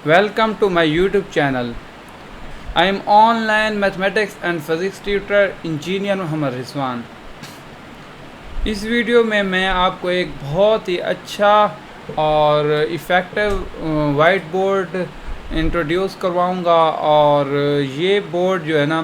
Welcome to my YouTube channel. I am online mathematics and physics tutor engineer Mohammad Rizwan. इस video में मैं आपको एक बहुत ही अच्छा और इफ़ेक्टिव वाइट बोर्ड इंट्रोड्यूस करवाऊंगा। और ये बोर्ड जो है ना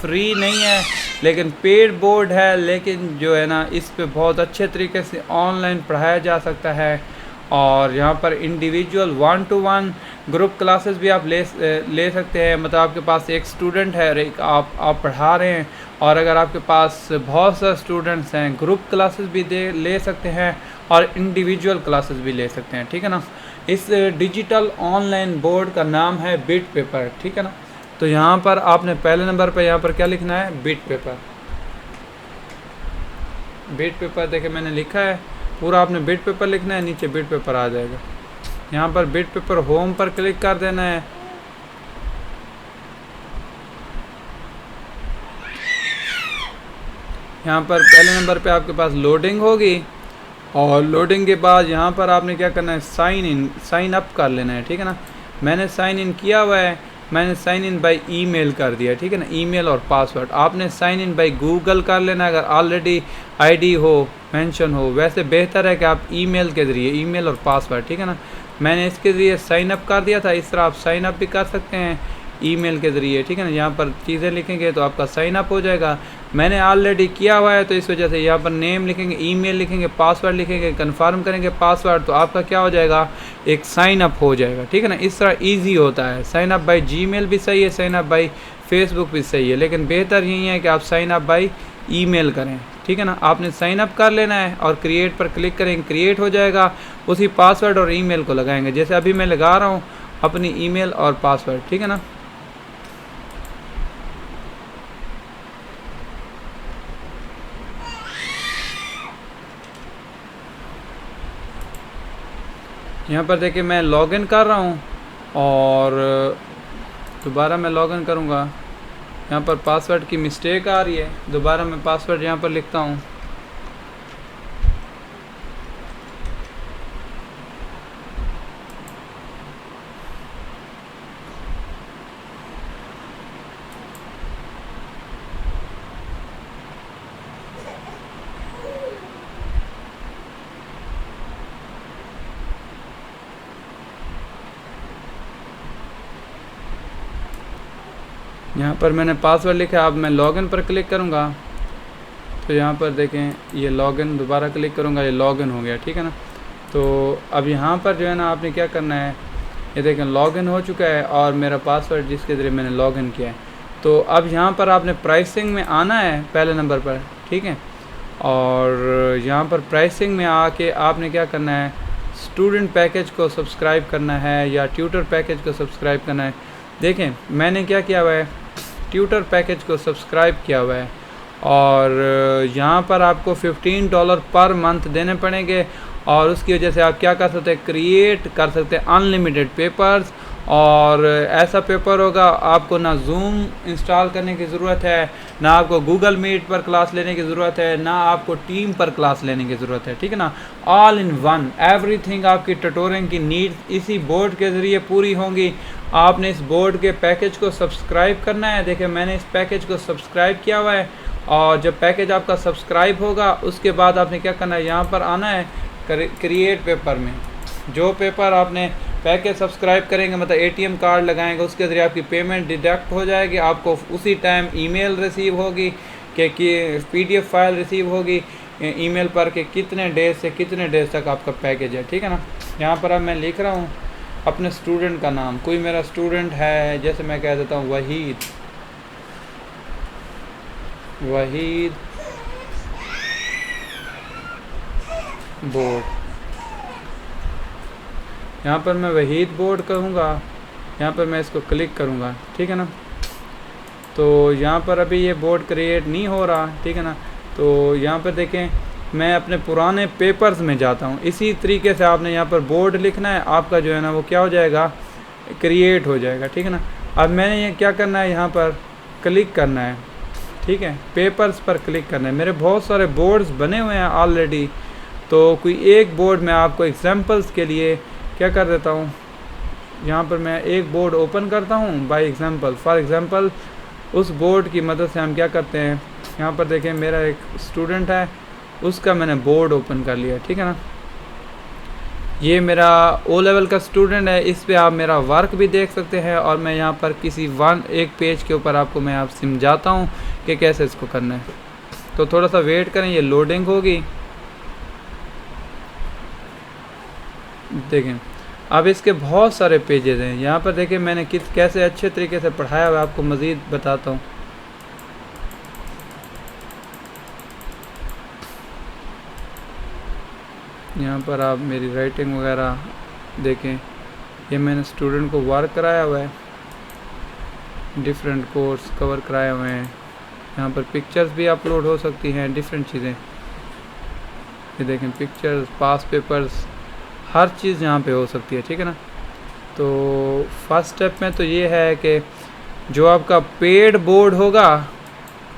फ्री नहीं है, लेकिन पेड बोर्ड है, लेकिन जो है ना इस पे बहुत अच्छे तरीके से ऑनलाइन पढ़ाया जा सकता है। और यहाँ पर इंडिविजुअल 1-to-1 ग्रुप क्लासेस भी आप ले सकते हैं। मतलब आपके पास एक स्टूडेंट है और एक आप पढ़ा रहे हैं, और अगर आपके पास बहुत सारे स्टूडेंट्स हैं ग्रुप क्लासेस भी ले सकते हैं और इंडिविजुअल क्लासेस भी ले सकते हैं। ठीक है ना। इस डिजिटल ऑनलाइन बोर्ड का नाम है बिट पेपर। ठीक है ना। तो यहाँ पर आपने पहले नंबर पर यहाँ पर क्या लिखना है, बिट पेपर। बिट पेपर देखिए मैंने लिखा है पूरा, आपने बिट पेपर लिखना है, नीचे बिट पेपर आ जाएगा। यहाँ पर बिट पेपर होम पर क्लिक कर देना है। यहाँ पर पहले नंबर पे आपके पास लोडिंग होगी, और लोडिंग के बाद यहाँ पर आपने क्या करना है, साइन अप कर लेना है। ठीक है ना। मैंने साइन इन किया हुआ है, मैंने साइन इन बाय ईमेल कर दिया। ठीक है ना। ईमेल और पासवर्ड आपने साइन इन बाय गूगल कर लेना अगर ऑलरेडी आईडी हो, मेंशन हो। वैसे बेहतर है कि आप ईमेल के ज़रिए, ईमेल और पासवर्ड। ठीक है ना। मैंने इसके ज़रिए साइन अप कर दिया था, इस तरह आप साइन अप भी कर सकते हैं ईमेल के ज़रिए। ठीक है ना। यहाँ पर चीज़ें लिखेंगे तो आपका साइन अप हो जाएगा। मैंने ऑलरेडी किया हुआ है तो इस वजह से यहाँ पर नेम लिखेंगे, ईमेल लिखेंगे, पासवर्ड लिखेंगे, कंफर्म करेंगे पासवर्ड, तो आपका क्या हो जाएगा, एक साइन अप हो जाएगा। ठीक है ना। इस तरह इजी होता है। साइन अप बाय जीमेल भी सही है, साइन अप बाय फेसबुक भी सही है, लेकिन बेहतर यही है कि आप साइन अप बाय ईमेल करें। ठीक है ना। आपने साइन अप कर लेना है और क्रिएट पर क्लिक करेंगे, क्रिएट हो जाएगा। उसी पासवर्ड और ईमेल को लगाएंगे, जैसे अभी मैं लगा रहा हूँ अपनी ईमेल और पासवर्ड। ठीक है ना। यहाँ पर देखिए मैं लॉगिन कर रहा हूँ और दोबारा मैं लॉगिन करूँगा। यहाँ पर पासवर्ड की मिस्टेक आ रही है, दोबारा मैं पासवर्ड यहाँ पर लिखता हूँ। यहाँ पर मैंने पासवर्ड लिखा, अब मैं लॉगिन पर क्लिक करूँगा तो यहाँ पर देखें ये लॉगिन, दोबारा क्लिक करूँगा ये लॉगिन हो गया। ठीक है ना। तो अब यहाँ पर जो है ना आपने क्या करना है, ये देखें लॉगिन हो चुका है और मेरा पासवर्ड जिसके ज़रिए मैंने लॉगिन किया है। तो अब यहाँ पर आपने प्राइसिंग में आना है पहले नंबर पर। ठीक है। और यहाँ पर प्राइसिंग में आके आपने क्या करना है, स्टूडेंट पैकेज को सब्सक्राइब करना है या ट्यूटर पैकेज को सब्सक्राइब करना है। देखें मैंने क्या किया हुआ है, ट्यूटर पैकेज को सब्सक्राइब किया हुआ है, और यहाँ पर आपको $15 पर मंथ देने पड़ेंगे। और उसकी वजह से आप क्या कर सकते हैं, क्रिएट कर सकते हैं अनलिमिटेड पेपर्स। और ऐसा पेपर होगा, आपको ना जूम इंस्टॉल करने की ज़रूरत है, ना आपको गूगल मीट पर क्लास लेने की ज़रूरत है, ना आपको टीम पर क्लास लेने की ज़रूरत है। ठीक है ना। ऑल इन वन एवरीथिंग आपकी ट्यूटोरिंग की नीड्स इसी बोर्ड के ज़रिए पूरी होंगी। आपने इस बोर्ड के पैकेज को सब्सक्राइब करना है। देखिए मैंने इस पैकेज को सब्सक्राइब किया हुआ है, और जब पैकेज आपका सब्सक्राइब होगा उसके बाद आपने क्या करना है, यहाँ पर आना है क्रिएट पेपर में। जो पेपर आपने पैकेज सब्सक्राइब करेंगे, मतलब एटीएम कार्ड लगाएंगे, उसके ज़रिए आपकी पेमेंट डिडक्ट हो जाएगी। आपको उसी टाइम ईमेल रिसीव होगी कि पीडीएफ फाइल रिसीव होगी ईमेल पर कि कितने डेज से कितने डेज तक आपका पैकेज है। ठीक है ना। यहाँ पर अब मैं लिख रहा हूँ अपने स्टूडेंट का नाम, कोई मेरा स्टूडेंट है, जैसे मैं कह देता हूँ वहीद बोर्ड। यहाँ पर मैं वहीद बोर्ड कहूँगा, यहाँ पर मैं इसको क्लिक करूँगा। ठीक है ना। तो यहाँ पर अभी ये बोर्ड क्रिएट नहीं हो रहा। ठीक है ना। तो यहाँ पर देखें मैं अपने पुराने पेपर्स में जाता हूँ। इसी तरीके से आपने यहाँ पर बोर्ड लिखना है, आपका जो है ना वो क्या हो जाएगा, क्रिएट हो जाएगा। ठीक है ना। अब मैंने ये क्या करना है, यहाँ पर क्लिक करना है। ठीक है। पेपर्स पर क्लिक करना है। मेरे बहुत सारे बोर्ड्स बने हुए हैं ऑलरेडी, तो कोई एक बोर्ड में आपको एग्जांपल्स के लिए क्या कर देता हूँ, यहाँ पर मैं एक बोर्ड ओपन करता हूँ बाय एग्जांपल। फॉर एग्जांपल उस बोर्ड की मदद से हम क्या करते हैं, यहाँ पर देखें मेरा एक स्टूडेंट है, उसका मैंने बोर्ड ओपन कर लिया, ठीक है ना। ये मेरा ओ लेवल का स्टूडेंट है, इस पे आप मेरा वर्क भी देख सकते हैं, और मैं यहाँ पर किसी एक पेज के ऊपर आपको मैं आप समझाता हूँ कि कैसे इसको करना है। तो थोड़ा सा वेट करें, ये लोडिंग होगी। देखें अब इसके बहुत सारे पेजेस हैं। यहाँ पर देखें मैंने कैसे अच्छे तरीके से पढ़ाया हुआ, आपको मज़ीद बताता हूँ। यहाँ पर आप मेरी राइटिंग वगैरह देखें, ये मैंने स्टूडेंट को वर्क कराया हुआ है, डिफरेंट कोर्स कवर कराए हुए हैं। यहाँ पर पिक्चर्स भी अपलोड हो सकती हैं, डिफरेंट चीज़ें, ये देखें पिक्चर्स, पास पेपर्स, हर चीज़ यहाँ पे हो सकती है, ठीक है ना। तो फर्स्ट स्टेप में तो ये है कि जो आपका पेड बोर्ड होगा,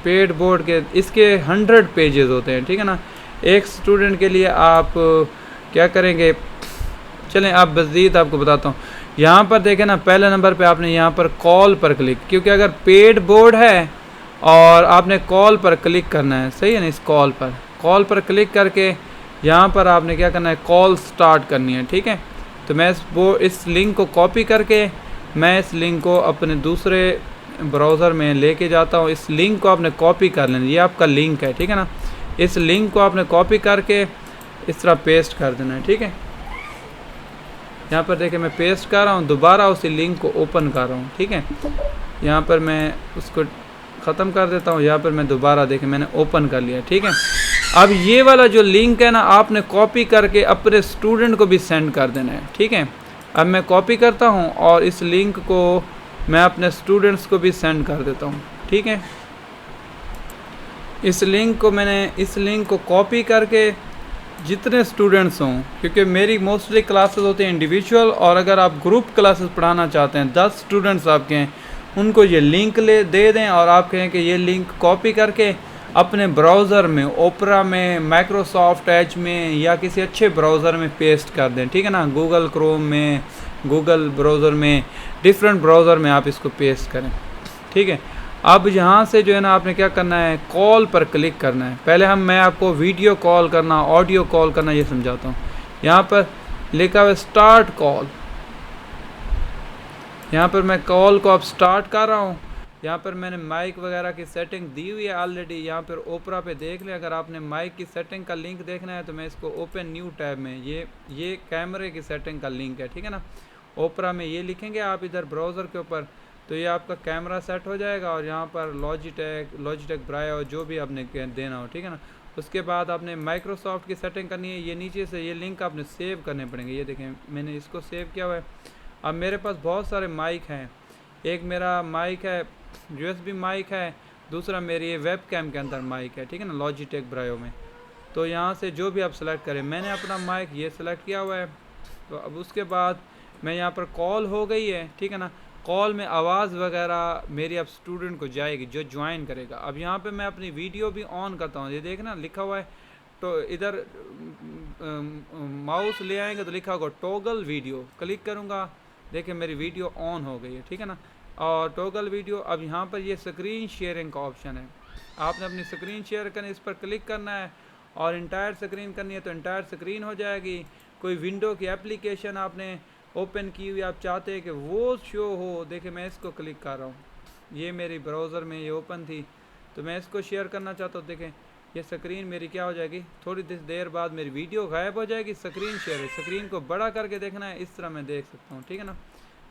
पेड बोर्ड के इसके 100 पेजेस होते हैं, ठीक है ना। एक स्टूडेंट के लिए आप क्या करेंगे, चलें आप मज़ीद आपको बताता हूँ। यहाँ पर देखें ना, पहले नंबर पे आपने यहाँ पर कॉल पर क्लिक, क्योंकि अगर पेड बोर्ड है और आपने कॉल पर क्लिक करना है, सही है ना। इस कॉल पर क्लिक करके यहाँ पर आपने क्या करना है, कॉल स्टार्ट करनी है, ठीक है। तो मैं इस लिंक को कॉपी करके मैं इस लिंक को अपने दूसरे ब्राउज़र में लेके जाता हूँ। इस लिंक को आपने कॉपी कर लेना, ये आपका लिंक है, ठीक है ना। इस लिंक को आपने कॉपी करके इस तरह पेस्ट कर देना है, ठीक है। यहाँ पर देखिए मैं पेस्ट कर रहा हूँ, दोबारा उसी लिंक को ओपन कर रहा हूँ, ठीक है। यहाँ पर मैं उसको ख़त्म कर देता हूँ, यहाँ पर मैं दोबारा देखें मैंने ओपन कर लिया, ठीक है। अब ये वाला जो लिंक है ना, आपने कॉपी करके अपने स्टूडेंट को भी सेंड कर देना है, ठीक है। अब मैं कॉपी करता हूँ और इस लिंक को मैं अपने स्टूडेंट्स को भी सेंड कर देता हूँ, ठीक है। इस लिंक को कॉपी करके जितने स्टूडेंट्स हों, क्योंकि मेरी मोस्टली क्लासेस होते हैं इंडिविजुअल, और अगर आप ग्रुप क्लासेस पढ़ाना चाहते हैं, 10 स्टूडेंट्स आपके हैं, उनको ये लिंक दे दें और आप कहें कि ये लिंक कॉपी करके अपने ब्राउज़र में, ओपरा में, माइक्रोसॉफ्ट एज में, या किसी अच्छे ब्राउज़र में पेस्ट कर दें, ठीक है ना। गूगल क्रोम में, गूगल ब्राउज़र में, डिफरेंट ब्राउज़र में आप इसको पेस्ट करें, ठीक है। अब यहाँ से जो है ना, आपने क्या करना है, कॉल पर क्लिक करना है। पहले मैं आपको वीडियो कॉल करना, ऑडियो कॉल करना ये समझाता हूँ। यहाँ पर लिखा हुआ स्टार्ट कॉल, यहाँ पर मैं कॉल को अब स्टार्ट कर रहा हूँ। यहाँ पर मैंने माइक वगैरह की सेटिंग दी हुई है ऑलरेडी। यहाँ पर ओपरा पे देख लें, अगर आपने माइक की सेटिंग का लिंक देखना है तो मैं इसको ओपन न्यू टैब में, ये कैमरे की सेटिंग का लिंक है, ठीक है ना। ओपरा में ये लिखेंगे आप इधर ब्राउज़र के ऊपर, तो ये आपका कैमरा सेट हो जाएगा, और यहाँ पर लॉजिटेक ब्रायो जो भी आपने देना हो, ठीक है ना। उसके बाद आपने माइक्रोसॉफ्ट की सेटिंग करनी है। ये नीचे से ये लिंक आपने सेव करने पड़ेंगे, ये देखें मैंने इसको सेव किया हुआ है। अब मेरे पास बहुत सारे माइक हैं, एक मेरा माइक है USB माइक है, दूसरा मेरी वेब कैम के अंदर माइक है, ठीक है ना, लॉजिटेक ब्रायो में। तो यहाँ से जो भी आप सेलेक्ट करें, मैंने अपना माइक ये सेलेक्ट किया हुआ है। तो अब उसके बाद मैं यहाँ पर कॉल हो गई है, ठीक है ना। कॉल में आवाज़ वगैरह मेरी अब स्टूडेंट को जाएगी जो ज्वाइन करेगा। अब यहाँ पे मैं अपनी वीडियो भी ऑन करता हूँ, ये देखना लिखा हुआ है, तो इधर माउस ले आएंगे तो लिखा होगा टॉगल वीडियो, क्लिक करूँगा, देखिए मेरी वीडियो ऑन हो गई है, ठीक है ना। और टॉगल वीडियो, अब यहाँ पर ये स्क्रीन शेयरिंग का ऑप्शन है, आपने अपनी स्क्रीन शेयर करनी, इस पर क्लिक करना है, और इंटायर स्क्रीन करनी है तो इंटायर स्क्रीन हो जाएगी। कोई विंडो की एप्लीकेशन आपने ओपन की हुई, आप चाहते हैं कि वो शो हो, देखिए मैं इसको क्लिक कर रहा हूँ, ये मेरी ब्राउज़र में ये ओपन थी, तो मैं इसको शेयर करना चाहता हूँ। देखें ये स्क्रीन मेरी क्या हो जाएगी, थोड़ी देर बाद मेरी वीडियो गायब हो जाएगी, स्क्रीन शेयर है। स्क्रीन को बड़ा करके देखना है, इस तरह मैं देख सकता हूँ, ठीक है ना,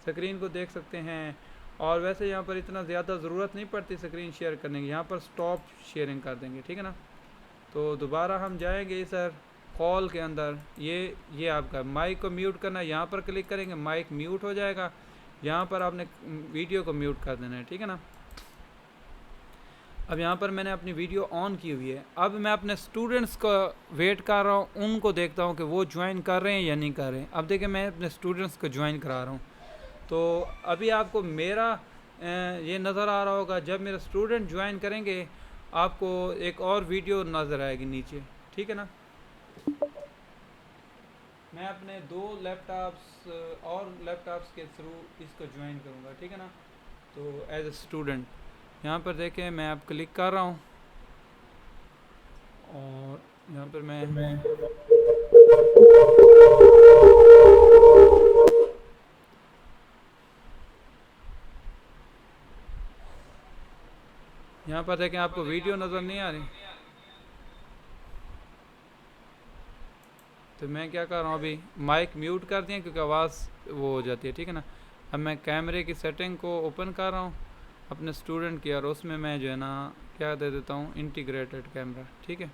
स्क्रीन को देख सकते हैं। और वैसे यहाँ पर इतना ज़्यादा ज़रूरत नहीं पड़ती स्क्रीन शेयर करने की, यहाँ पर स्टॉप शेयरिंग कर देंगे, ठीक है ना। तो दोबारा हम जाएंगे सर कॉल के अंदर, ये आपका माइक को म्यूट करना है, यहाँ पर क्लिक करेंगे माइक म्यूट हो जाएगा, यहाँ पर आपने वीडियो को म्यूट कर देना है, ठीक है ना। अब यहाँ पर मैंने अपनी वीडियो ऑन की हुई है। अब मैं अपने स्टूडेंट्स का वेट कर रहा हूँ, उनको देखता हूँ कि वो ज्वाइन कर रहे हैं या नहीं कर रहे हैं। अब देखिए मैं अपने स्टूडेंट्स को ज्वाइन करा रहा हूँ, तो अभी आपको मेरा ये नज़र आ रहा होगा, जब मेरे स्टूडेंट ज्वाइन करेंगे आपको एक और वीडियो नज़र आएगी नीचे, ठीक है ना। मैं अपने 2 लैपटॉप्स और लैपटॉप्स के थ्रू इसको ज्वाइन करूँगा, ठीक है ना। तो एज ए स्टूडेंट यहाँ पर देखें मैं अब क्लिक कर रहा हूँ और यहाँ पर मैं यहाँ पर देखें आपको वीडियो नज़र नहीं आ रही, तो मैं क्या कर रहा हूँ अभी माइक म्यूट कर दिया क्योंकि आवाज़ वो हो जाती है, ठीक है ना। अब मैं कैमरे की सेटिंग को ओपन कर रहा हूँ अपने स्टूडेंट की और उसमें मैं जो है ना क्या दे देता हूँ इंटीग्रेटेड कैमरा, ठीक है।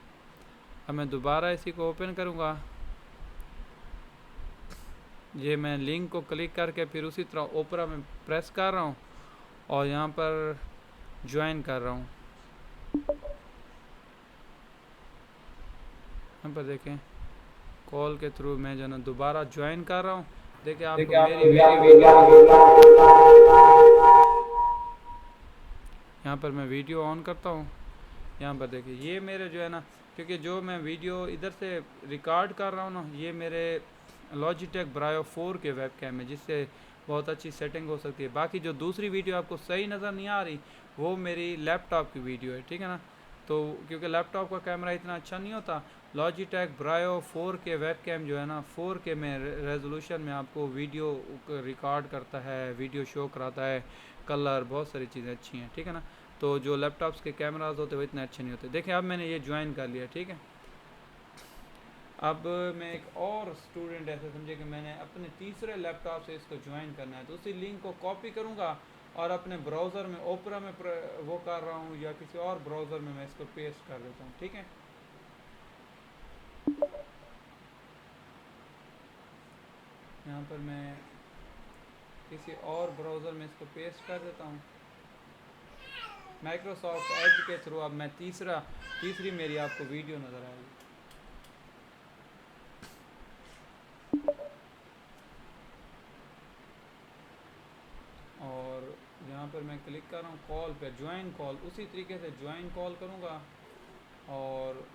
अब मैं दोबारा इसी को ओपन करूँगा, ये मैं लिंक को क्लिक करके फिर उसी तरह ओपरा में प्रेस कर रहा हूँ और यहाँ पर ज्वाइन कर रहा हूँ। यहाँ पर देखें कॉल के थ्रू मैं जो है ना दोबारा ज्वाइन कर रहा हूँ। देखिए आपको मेरी वीडियो यहाँ पर मैं वीडियो ऑन करता हूँ। यहाँ पर देखिए ये मेरे जो है ना, क्योंकि जो मैं वीडियो इधर से रिकॉर्ड कर रहा हूँ ना ये मेरे लॉजिटेक ब्रायो 4 के वेब कैम है, जिससे बहुत अच्छी सेटिंग हो सकती है। बाकी जो दूसरी वीडियो आपको सही नज़र नहीं आ रही वो मेरी लैपटॉप की वीडियो है, ठीक है ना। तो क्योंकि लैपटॉप का कैमरा इतना अच्छा नहीं होता, लॉजिटेक ब्रायो 4 के वेब कैम जो है ना 4K में रेजोल्यूशन में आपको वीडियो रिकॉर्ड करता है, वीडियो शो कराता है, कलर बहुत सारी चीज़ें अच्छी हैं, ठीक है ना। तो जो लैपटॉप्स के कैमराज होते हैं वो इतने अच्छे नहीं होते। देखिए अब मैंने ये ज्वाइन कर लिया, ठीक है। अब मैं एक और स्टूडेंट ऐसे समझे कि मैंने अपने तीसरे लैपटॉप से इसको ज्वाइन करना है, तो उसी लिंक को कॉपी करूँगा और अपने ब्राउज़र में ओपरा में वो कर रहा हूँ या किसी और ब्राउज़र में मैं इसको पेस्ट कर देता हूँ, ठीक है। यहाँ पर मैं किसी और ब्राउज़र में इसको पेस्ट कर देता हूँ माइक्रोसॉफ्ट एज के थ्रू। अब मैं तीसरी मेरी आपको वीडियो नज़र आएगी। और यहाँ पर मैं क्लिक कर रहा हूँ कॉल पे, ज्वाइन कॉल, उसी तरीके से ज्वाइन कॉल करूँगा और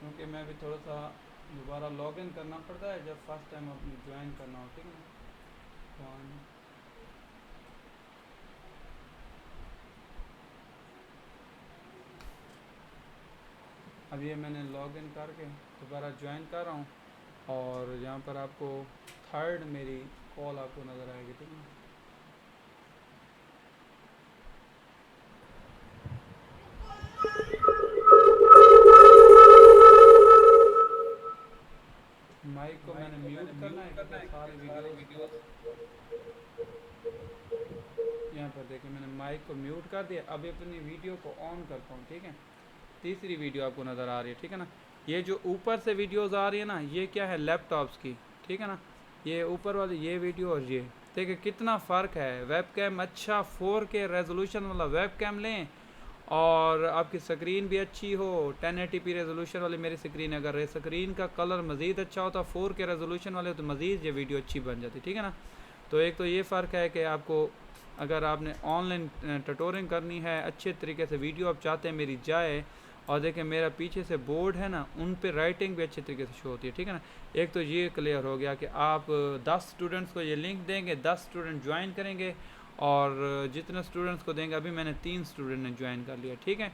क्योंकि मैं भी थोड़ा सा दोबारा लॉगिन करना पड़ता है जब फर्स्ट टाइम अपनी ज्वाइन करना हो, ठीक है ना। अब ये मैंने लॉगिन करके दोबारा ज्वाइन कर रहा हूँ और यहाँ पर आपको थर्ड मेरी कॉल आपको नज़र आएगी, ठीक है। माइक को मैंने म्यूट करना है क्योंकि सारी वीडियोस यहाँ पर देखिए मैंने माइक को म्यूट कर दिया। अब अपनी वीडियो को ऑन करता हूँ, ठीक है। तीसरी वीडियो आपको नज़र आ रही है, ठीक है ना। ये जो ऊपर से वीडियोस आ रही है ना ये क्या है लैपटॉप्स की, ठीक है ना। ये ऊपर वाली ये वीडियो और ये देखिए कितना फ़र्क है। वेबकैम अच्छा 4K रेजोल्यूशन वाला वेबकैम लें और आपकी स्क्रीन भी अच्छी हो, 1080p रेजोल्यूशन वाली मेरी स्क्रीन, अगर स्क्रीन का कलर मज़ीद अच्छा होता 4K रेजोल्यूशन वाले तो मज़ीद ये वीडियो अच्छी बन जाती, ठीक है ना। तो एक तो ये फ़र्क है कि आपको अगर आपने ऑनलाइन ट्यूटोरिंग करनी है अच्छे तरीके से वीडियो आप चाहते हैं मेरी जाए, और देखें मेरा पीछे से बोर्ड है ना उन पे राइटिंग भी अच्छे तरीके से शो होती है, ठीक है ना। एक तो ये क्लियर हो गया कि आप 10 स्टूडेंट्स को ये लिंक देंगे, 10 स्टूडेंट ज्वाइन करेंगे और जितने स्टूडेंट्स को देंगे, अभी मैंने 3 स्टूडेंट ने ज्वाइन कर लिया, ठीक है।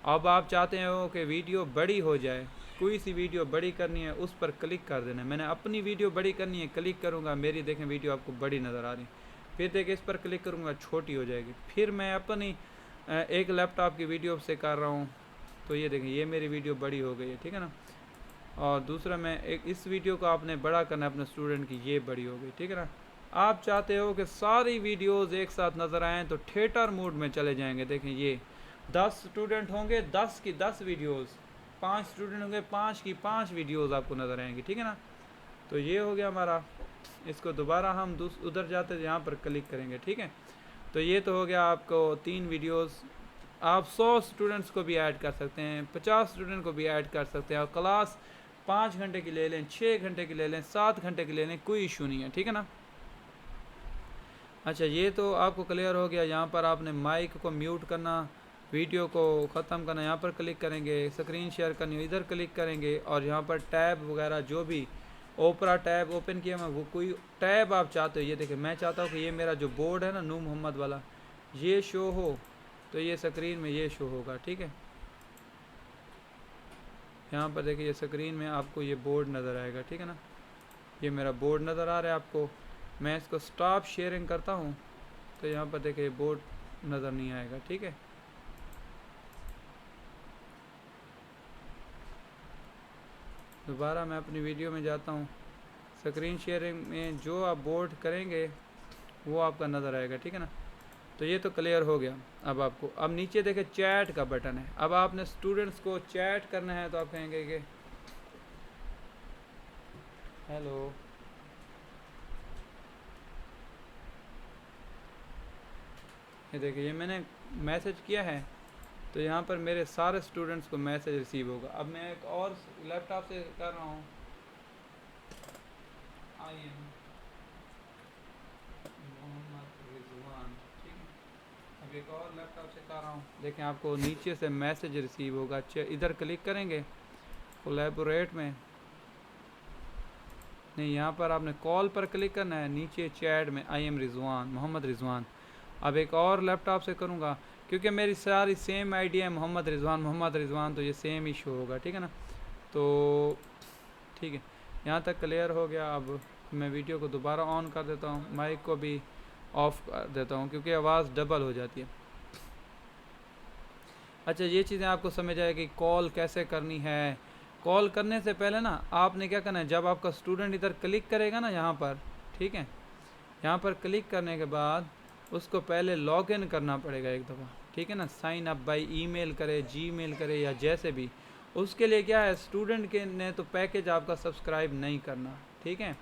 अब आप चाहते हो कि वीडियो बड़ी हो जाए, कोई सी वीडियो बड़ी करनी है उस पर क्लिक कर देना है। मैंने अपनी वीडियो बड़ी करनी है, क्लिक करूँगा, मेरी देखें वीडियो आपको बड़ी नज़र आ रही है। फिर देखें इस पर क्लिक करूँगा छोटी हो जाएगी। फिर मैं अपनी एक लैपटॉप की वीडियो से कर रहा हूँ तो ये देखें ये मेरी वीडियो बड़ी हो गई है, ठीक है ना। और दूसरा मैं एक इस वीडियो को आपने बड़ा करना है अपने स्टूडेंट की, ये बड़ी हो गई, ठीक है ना। आप चाहते हो कि सारी वीडियोस एक साथ नज़र आएँ तो थिएटर मोड में चले जाएंगे। देखें ये 10 स्टूडेंट होंगे, 10 की 10 वीडियोस 5 स्टूडेंट होंगे, 5 की 5 वीडियोस आपको नज़र आएंगी, ठीक है ना। तो ये हो गया हमारा। इसको दोबारा हम उधर जाते यहाँ पर क्लिक करेंगे, ठीक है। तो ये तो हो गया आपको 3 वीडियोस। आप 100 स्टूडेंट्स को भी ऐड कर सकते हैं, 50 स्टूडेंट को भी ऐड कर सकते हैं, और क्लास 5 घंटे की ले लें, 6 घंटे की ले लें, 7 घंटे की ले लें, कोई इशू नहीं है, ठीक है ना। अच्छा, ये तो आपको क्लियर हो गया। यहाँ पर आपने माइक को म्यूट करना, वीडियो को ख़त्म करना, यहाँ पर क्लिक करेंगे, स्क्रीन शेयर करनी इधर क्लिक करेंगे, और यहाँ पर टैब वगैरह जो भी ओपरा टैब ओपन किया मैं, वो कोई टैब आप चाहते हो, ये देखिए मैं चाहता हूँ कि ये मेरा जो बोर्ड है ना नूर मोहम्मद वाला, ये शो हो, तो ये स्क्रीन में ये शो होगा, ठीक है। यहाँ पर देखिए ये स्क्रीन में आपको ये बोर्ड नज़र आएगा, ठीक है ना। ये मेरा बोर्ड नज़र आ रहा है आपको। मैं इसको स्टॉप शेयरिंग करता हूँ, तो यहाँ पर देखिए बोर्ड नज़र नहीं आएगा, ठीक है। दोबारा मैं अपनी वीडियो में जाता हूँ। स्क्रीन शेयरिंग में जो आप बोर्ड करेंगे वो आपका नज़र आएगा, ठीक है ना। तो ये तो क्लियर हो गया। अब आपको अब नीचे देखें चैट का बटन है। अब आपने स्टूडेंट्स को चैट करना है तो आप कहेंगे कि हेलो, ये देखिए ये मैंने मैसेज किया है, तो यहाँ पर मेरे सारे स्टूडेंट्स को मैसेज रिसीव होगा। अब मैं एक और लैपटॉप से कर रहा हूँ, आई एम मोहम्मद रिजवान, ठीक है। अब एक और लैपटॉप से कर रहा हूँ, देखें आपको नीचे से मैसेज रिसीव होगा। इधर क्लिक करेंगे कोलैबोरेट में, नहीं यहाँ पर आपने कॉल पर क्लिक करना है, नीचे चैट में आई एम रिजवान, मोहम्मद रिजवान। अब एक और लैपटॉप से करूँगा, क्योंकि मेरी सारी सेम आईडी है मोहम्मद रिजवान, तो ये सेम इशू होगा, ठीक है ना। तो ठीक है, यहाँ तक क्लियर हो गया। अब मैं वीडियो को दोबारा ऑन कर देता हूँ, माइक को भी ऑफ कर देता हूँ क्योंकि आवाज़ डबल हो जाती है। अच्छा, ये चीज़ें आपको समझ आएगी कॉल कैसे करनी है। कॉल करने से पहले ना आपने क्या करना है, जब आपका स्टूडेंट इधर क्लिक करेगा ना यहाँ पर, ठीक है, यहाँ पर क्लिक करने के बाद उसको पहले लॉगिन करना पड़ेगा एक दफ़ा, ठीक है ना। साइन अप बाई ईमेल करे, जीमेल करे, या जैसे भी। उसके लिए क्या है, स्टूडेंट के ने तो पैकेज आपका सब्सक्राइब नहीं करना, ठीक है।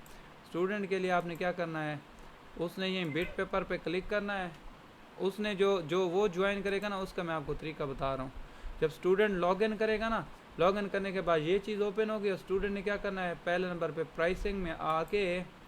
स्टूडेंट के लिए आपने क्या करना है, उसने ये बिट पेपर पे क्लिक करना है। उसने जो वो ज्वाइन करेगा ना, उसका मैं आपको तरीका बता रहा हूँ। जब स्टूडेंट लॉगिन करेगा ना, लॉगिन करने के बाद ये चीज़ ओपन होगी और स्टूडेंट ने क्या करना है, पहले नंबर पे प्राइसिंग में आके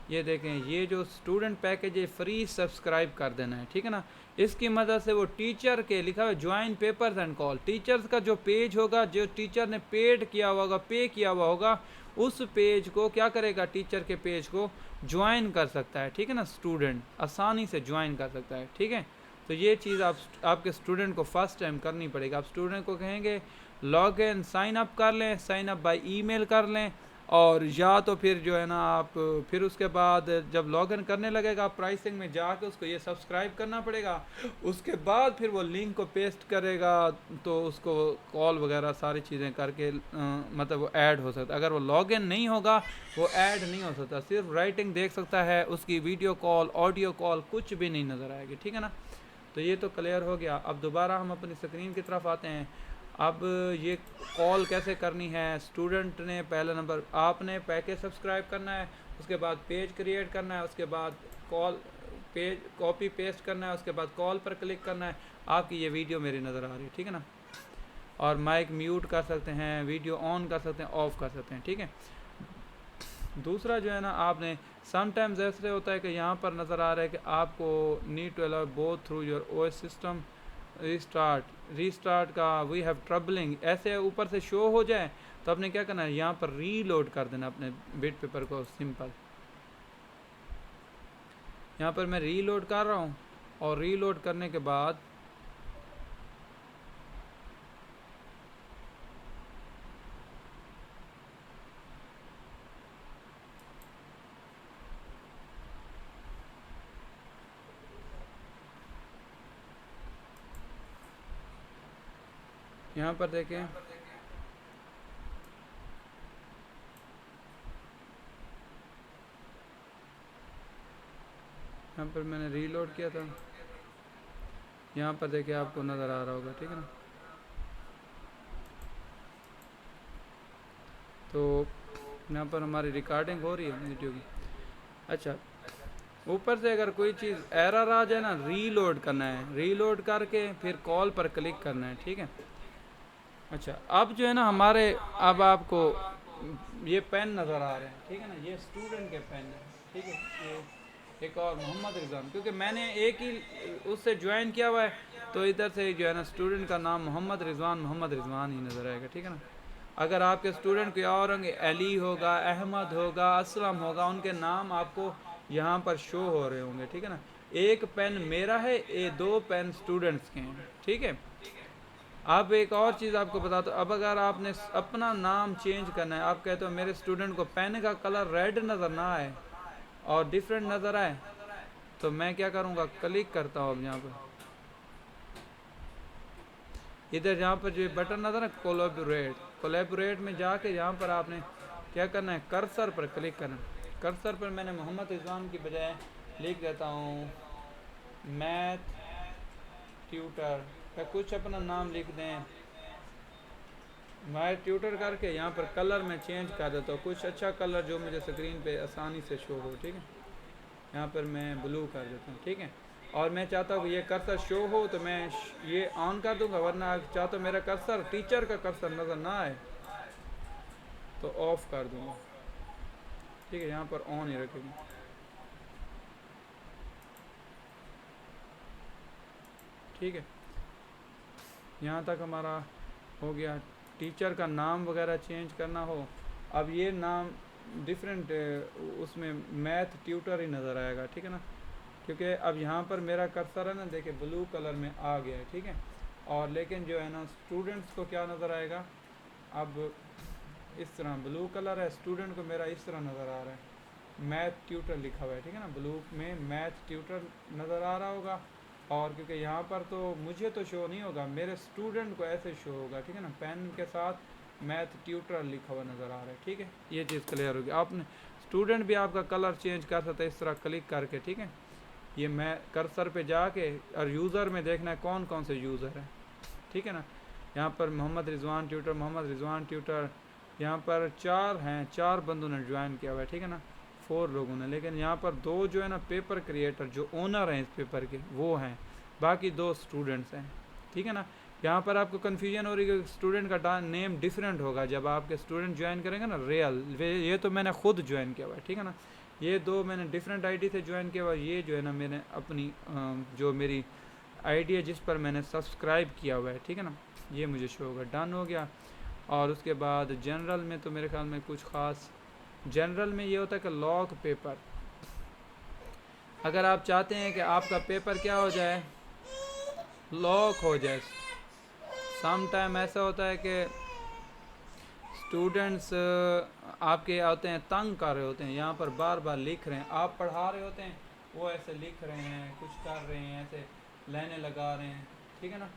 ये देखें, ये जो स्टूडेंट पैकेज है फ्री सब्सक्राइब कर देना है, ठीक है ना। इसकी मदद से वो टीचर के लिखा हुआ join papers and call, teachers का जो पेज होगा, जो टीचर ने पेड किया हुआ होगा, पे किया हुआ होगा, उस पेज को क्या करेगा, टीचर के पेज को ज्वाइन कर सकता है, ठीक है ना। स्टूडेंट आसानी से ज्वाइन कर सकता है, ठीक है। तो ये चीज़ आपके स्टूडेंट को फर्स्ट टाइम करनी पड़ेगी। आप स्टूडेंट को कहेंगे लॉग इन साइन अप कर लें, साइन अप बाय ईमेल कर लें, और या तो फिर जो है ना आप फिर उसके बाद जब लॉगिन करने लगेगा प्राइसिंग में जाके उसको ये सब्सक्राइब करना पड़ेगा। उसके बाद फिर वो लिंक को पेस्ट करेगा, तो उसको कॉल वगैरह सारी चीज़ें करके मतलब वो ऐड हो सकता है। अगर वो लॉगिन नहीं होगा वो ऐड नहीं हो सकता, सिर्फ राइटिंग देख सकता है, उसकी वीडियो कॉल ऑडियो कॉल कुछ भी नहीं नज़र आएगी, ठीक है ना। तो ये तो क्लियर हो गया। अब दोबारा हम अपनी स्क्रीन की तरफ आते हैं। अब ये कॉल कैसे करनी है, स्टूडेंट ने पहला नंबर आपने पैकेज सब्सक्राइब करना है, उसके बाद पेज क्रिएट करना है, उसके बाद कॉल पेज कॉपी पेस्ट करना है, उसके बाद कॉल पर क्लिक करना है। आपकी ये वीडियो मेरी नज़र आ रही है, ठीक है ना। और माइक म्यूट कर सकते हैं, वीडियो ऑन कर सकते हैं, ऑफ कर सकते हैं, ठीक है। दूसरा जो है ना, आपने समटाइम्स ऐसे होता है कि यहाँ पर नज़र आ रहा है कि आपको need to allow both through your OS system restart का वी हैव ट्रबलिंग, ऐसे ऊपर से शो हो जाए तो आपने क्या करना है, यहाँ पर रीलोड कर देना अपने बिट पेपर को। सिंपल, यहाँ पर मैं रीलोड कर रहा हूँ, और रीलोड करने के बाद यहाँ पर देखें, यहाँ पर मैंने रीलोड किया था, यहाँ पर देखिए आपको नज़र आ रहा होगा, ठीक है ना। तो यहाँ पर हमारी रिकॉर्डिंग हो रही है वीडियो की। अच्छा, ऊपर से अगर कोई चीज़ एरर आ जाए ना, रीलोड करना है, रीलोड करके फिर कॉल पर क्लिक करना है, ठीक है। अच्छा, अब जो है ना हमारे, अब आपको ये पेन नज़र आ रहे हैं, ठीक है ना, ये स्टूडेंट के पेन है, ठीक है। ये एक और मोहम्मद रिजवान, क्योंकि मैंने एक ही उससे ज्वाइन किया हुआ है, तो इधर से जो है ना स्टूडेंट का नाम मोहम्मद रिजवान ही नज़र आएगा, ठीक है ना। अगर आपके स्टूडेंट कोई और होंगे, अली होगा, अहमद होगा, असलम होगा, उनके नाम आपको यहाँ पर शो हो रहे होंगे, ठीक है ना। एक पेन मेरा है, ये 2 पेन स्टूडेंट्स के हैं, ठीक है। अब एक और चीज़ आपको बता दो, अब अगर आपने अपना नाम चेंज करना है, आप कहते हो मेरे स्टूडेंट को पेन का कलर रेड नज़र ना आए और डिफरेंट नज़र आए, तो मैं क्या करूँगा, क्लिक करता हूँ अब यहाँ पर, इधर जहाँ पर जो बटन नज़र है कोलैबोरेट में जाके यहाँ पर आपने क्या करना है, कर्सर पर क्लिक करना है। कर्सर पर मैंने मोहम्मद रिजवान की बजाय लिख देता हूँ मैथ ट्यूटर, या कुछ अपना नाम लिख दें, मैं ट्यूटर करके यहाँ पर कलर में चेंज कर देता हूँ, कुछ अच्छा कलर जो मुझे स्क्रीन पे आसानी से शो हो, ठीक है। यहाँ पर मैं ब्लू कर देता हूँ, ठीक है। और मैं चाहता हूँ कि ये कर्सर शो हो तो मैं ये ऑन कर दूंगा, वरना चाहता हूँ मेरा कर्सर, टीचर का कर्सर नज़र ना आए तो ऑफ कर दूंगा, ठीक है। यहाँ पर ऑन ही रखेंगे, ठीक है। यहाँ तक हमारा हो गया। टीचर का नाम वगैरह चेंज करना हो, अब ये नाम डिफरेंट उसमें मैथ ट्यूटर ही नज़र आएगा, ठीक है ना, क्योंकि अब यहाँ पर मेरा कर्सर है ना, देखिए ब्लू कलर में आ गया है, ठीक है। और लेकिन जो है ना स्टूडेंट्स को क्या नज़र आएगा, अब इस तरह ब्लू कलर है, स्टूडेंट को मेरा इस तरह नज़र आ रहा है, मैथ ट्यूटर लिखा हुआ है, ठीक है ना, ब्लू में मैथ ट्यूटर नज़र आ रहा होगा। और क्योंकि यहाँ पर तो मुझे तो शो नहीं होगा, मेरे स्टूडेंट को ऐसे शो होगा, ठीक है ना, पेन के साथ मैथ ट्यूटर लिखा हुआ नज़र आ रहा है, ठीक है। ये चीज़ क्लियर होगी। आपने स्टूडेंट भी आपका कलर चेंज कर सकते हैं इस तरह क्लिक करके, ठीक है। ये मैं कर्सर पे जाके और यूज़र में देखना है कौन कौन से यूज़र है, ठीक है ना। यहाँ पर मोहम्मद रिजवान ट्यूटर यहाँ पर 4 हैं, 4 बंदों ने ज्वाइन किया हुआ है, ठीक है ना, 4 लोगों ने। लेकिन यहाँ पर 2 जो है ना पेपर क्रिएटर जो ओनर हैं इस पेपर के वो हैं, बाकी 2 स्टूडेंट्स हैं, ठीक है ना। यहाँ पर आपको कन्फ्यूजन हो रही है कि स्टूडेंट का नेम डिफरेंट होगा जब आपके स्टूडेंट ज्वाइन करेंगे ना रियल, ये तो मैंने खुद ज्वाइन किया हुआ है, ठीक है ना। ये 2 मैंने डिफरेंट आईडी से ज्वाइन किया हुआ, ये जो है ना मैंने अपनी जो मेरी आईडी है जिस पर मैंने सब्सक्राइब किया हुआ है, ठीक है ना, ये मुझे शो होगा। डन हो गया। और उसके बाद जनरल में तो मेरे ख्याल में कुछ ख़ास, जनरल में ये होता है कि लॉक पेपर, अगर आप चाहते हैं कि आपका पेपर क्या हो जाए, लॉक हो जाए, सम टाइम ऐसा होता है कि स्टूडेंट्स आपके आते हैं तंग कर रहे होते हैं, यहाँ पर बार बार लिख रहे हैं, आप पढ़ा रहे होते हैं, वो ऐसे लिख रहे हैं, कुछ कर रहे हैं, ऐसे लाइनें लगा रहे हैं, ठीक है ना।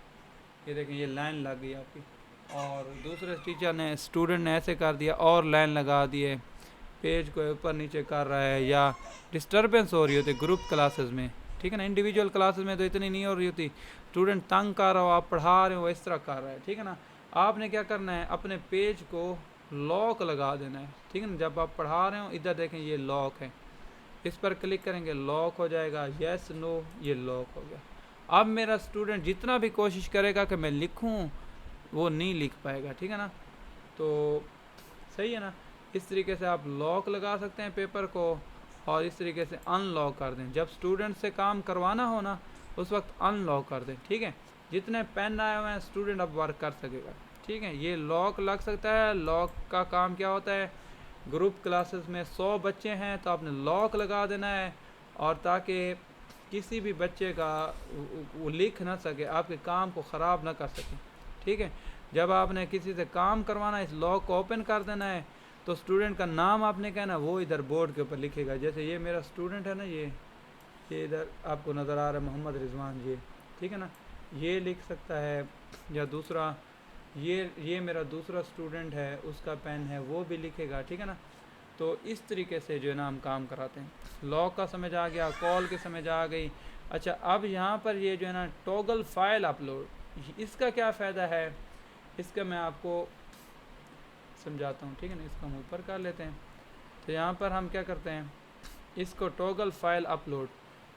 ये देखें ये लाइन लग गई आपकी, और दूसरे टीचर ने स्टूडेंट ने ऐसे कर दिया और लाइन लगा दिए, पेज को ऊपर नीचे कर रहा है, या डिस्टर्बेंस हो रही होती ग्रुप क्लासेस में, ठीक है ना। इंडिविजुअल क्लासेस में तो इतनी नहीं हो रही होती, स्टूडेंट तंग कर रहा हो, आप पढ़ा रहे हो, इस तरह कर रहा है, ठीक है ना। आपने क्या करना है, अपने पेज को लॉक लगा देना है, ठीक है ना। जब आप पढ़ा रहे हो इधर देखें ये लॉक है, इस पर क्लिक करेंगे लॉक हो जाएगा, यस नो ये लॉक हो गया। अब मेरा स्टूडेंट जितना भी कोशिश करेगा कि मैं लिखूं वो नहीं लिख पाएगा, ठीक है ना। तो सही है ना, इस तरीके से आप लॉक लगा सकते हैं पेपर को, और इस तरीके से अनलॉक कर दें। जब स्टूडेंट से काम करवाना हो ना उस वक्त अनलॉक कर दें, ठीक है। जितने पेन आए हुए हैं स्टूडेंट अब वर्क कर सकेगा, ठीक है। ये लॉक लग सकता है। लॉक का काम क्या होता है, ग्रुप क्लासेस में 100 बच्चे हैं तो आपने लॉक लगा देना है, और ताकि किसी भी बच्चे का वो लिख ना सके, आपके काम को ख़राब ना कर सके, ठीक है। जब आपने किसी से काम करवाना है इस लॉक को ओपन कर देना है, तो स्टूडेंट का नाम आपने कहना वो इधर बोर्ड के ऊपर लिखेगा। जैसे ये मेरा स्टूडेंट है ना, ये इधर आपको नज़र आ रहा है मोहम्मद रिजवान, ये ठीक है ना, ये लिख सकता है। या दूसरा ये मेरा दूसरा स्टूडेंट है, उसका पेन है, वो भी लिखेगा, ठीक है ना। तो इस तरीके से जो है ना हम काम कराते हैं। लॉक का समझ आ गया, कॉल की समझ आ गई। अच्छा, अब यहाँ पर ये जो है ना टॉगल फाइल अपलोड, इसका क्या फ़ायदा है, इसका मैं आपको समझाता हूँ, ठीक है ना। इसको हम ऊपर कर लेते हैं। तो यहाँ पर हम क्या करते हैं, इसको टॉगल फाइल अपलोड,